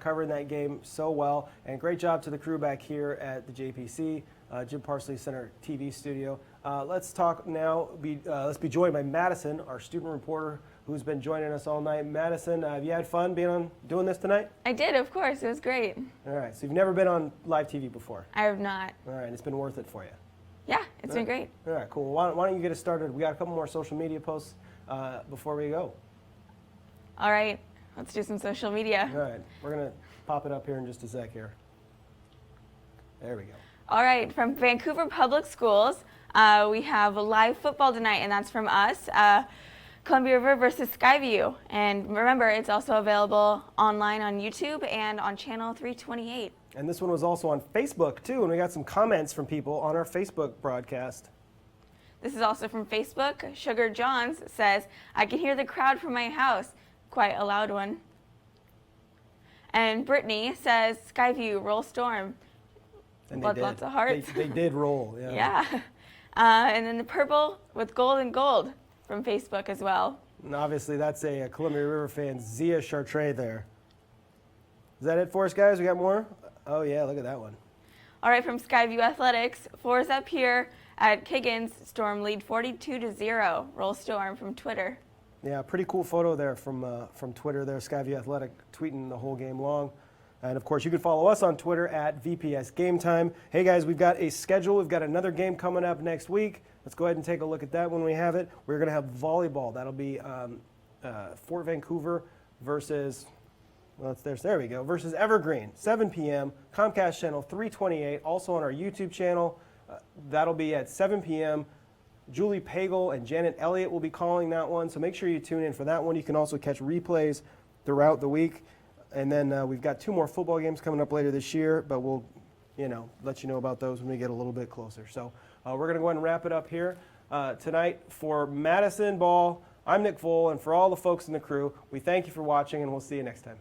covering that game so well, and great job to the crew back here at the JPC, Jim Parsley Center TV studio. Let's talk now. Let's be joined by Madison, our student reporter, who's been joining us all night. Madison, have you had fun doing this tonight? I did, of course. It was great. All right, so you've never been on live TV before? I have not. All right, it's been worth it for you? Yeah, it's been great. All right, cool. Why don't you get us started? We got a couple more social media posts before we go. All right, let's do some social media. All right, we're going to pop it up here in just a sec here. There we go. All right, from Vancouver Public Schools, we have a live football tonight, and that's from us, Columbia River versus Skyview. And remember, it's also available online on YouTube and on channel 328. And this one was also on Facebook, too, and we got some comments from people on our Facebook broadcast. This is also from Facebook. Sugar Johns says, I can hear the crowd from my house. Quite a loud one. And Brittany says, Skyview, roll Storm. And Lots of hearts. They did roll, yeah. Yeah. And then the purple with gold and gold from Facebook as well. And obviously, that's a Columbia River fan, Zia Chartre there. Is that it for us, guys? We got more? Oh, yeah, look at that one. All right, from Skyview Athletics, fours up here at Kiggins. Storm lead 42-0. Roll Storm from Twitter. Yeah, pretty cool photo there from Twitter there, Skyview Athletic tweeting the whole game long. And, of course, you can follow us on Twitter at VPS Game Time. Hey, guys, we've got a schedule. We've got another game coming up next week. Let's go ahead and take a look at that when we have it. We're going to have volleyball. That'll be Fort Vancouver versus... Well, there we go. Versus Evergreen, 7 p.m., Comcast Channel 328, also on our YouTube channel. That'll be at 7 p.m. Julie Pagel and Janet Elliott will be calling that one, so make sure you tune in for that one. You can also catch replays throughout the week. And then we've got 2 more football games coming up later this year, but we'll let you know about those when we get a little bit closer. So we're going to go ahead and wrap it up here tonight. For Madison Ball, I'm Nick Vole, and for all the folks in the crew, we thank you for watching, and we'll see you next time.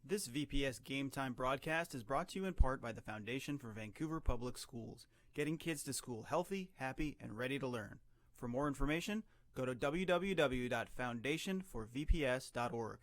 This VPS Game Time broadcast is brought to you in part by the Foundation for Vancouver Public Schools, getting kids to school healthy, happy, and ready to learn. For more information, go to www.foundationforvps.org.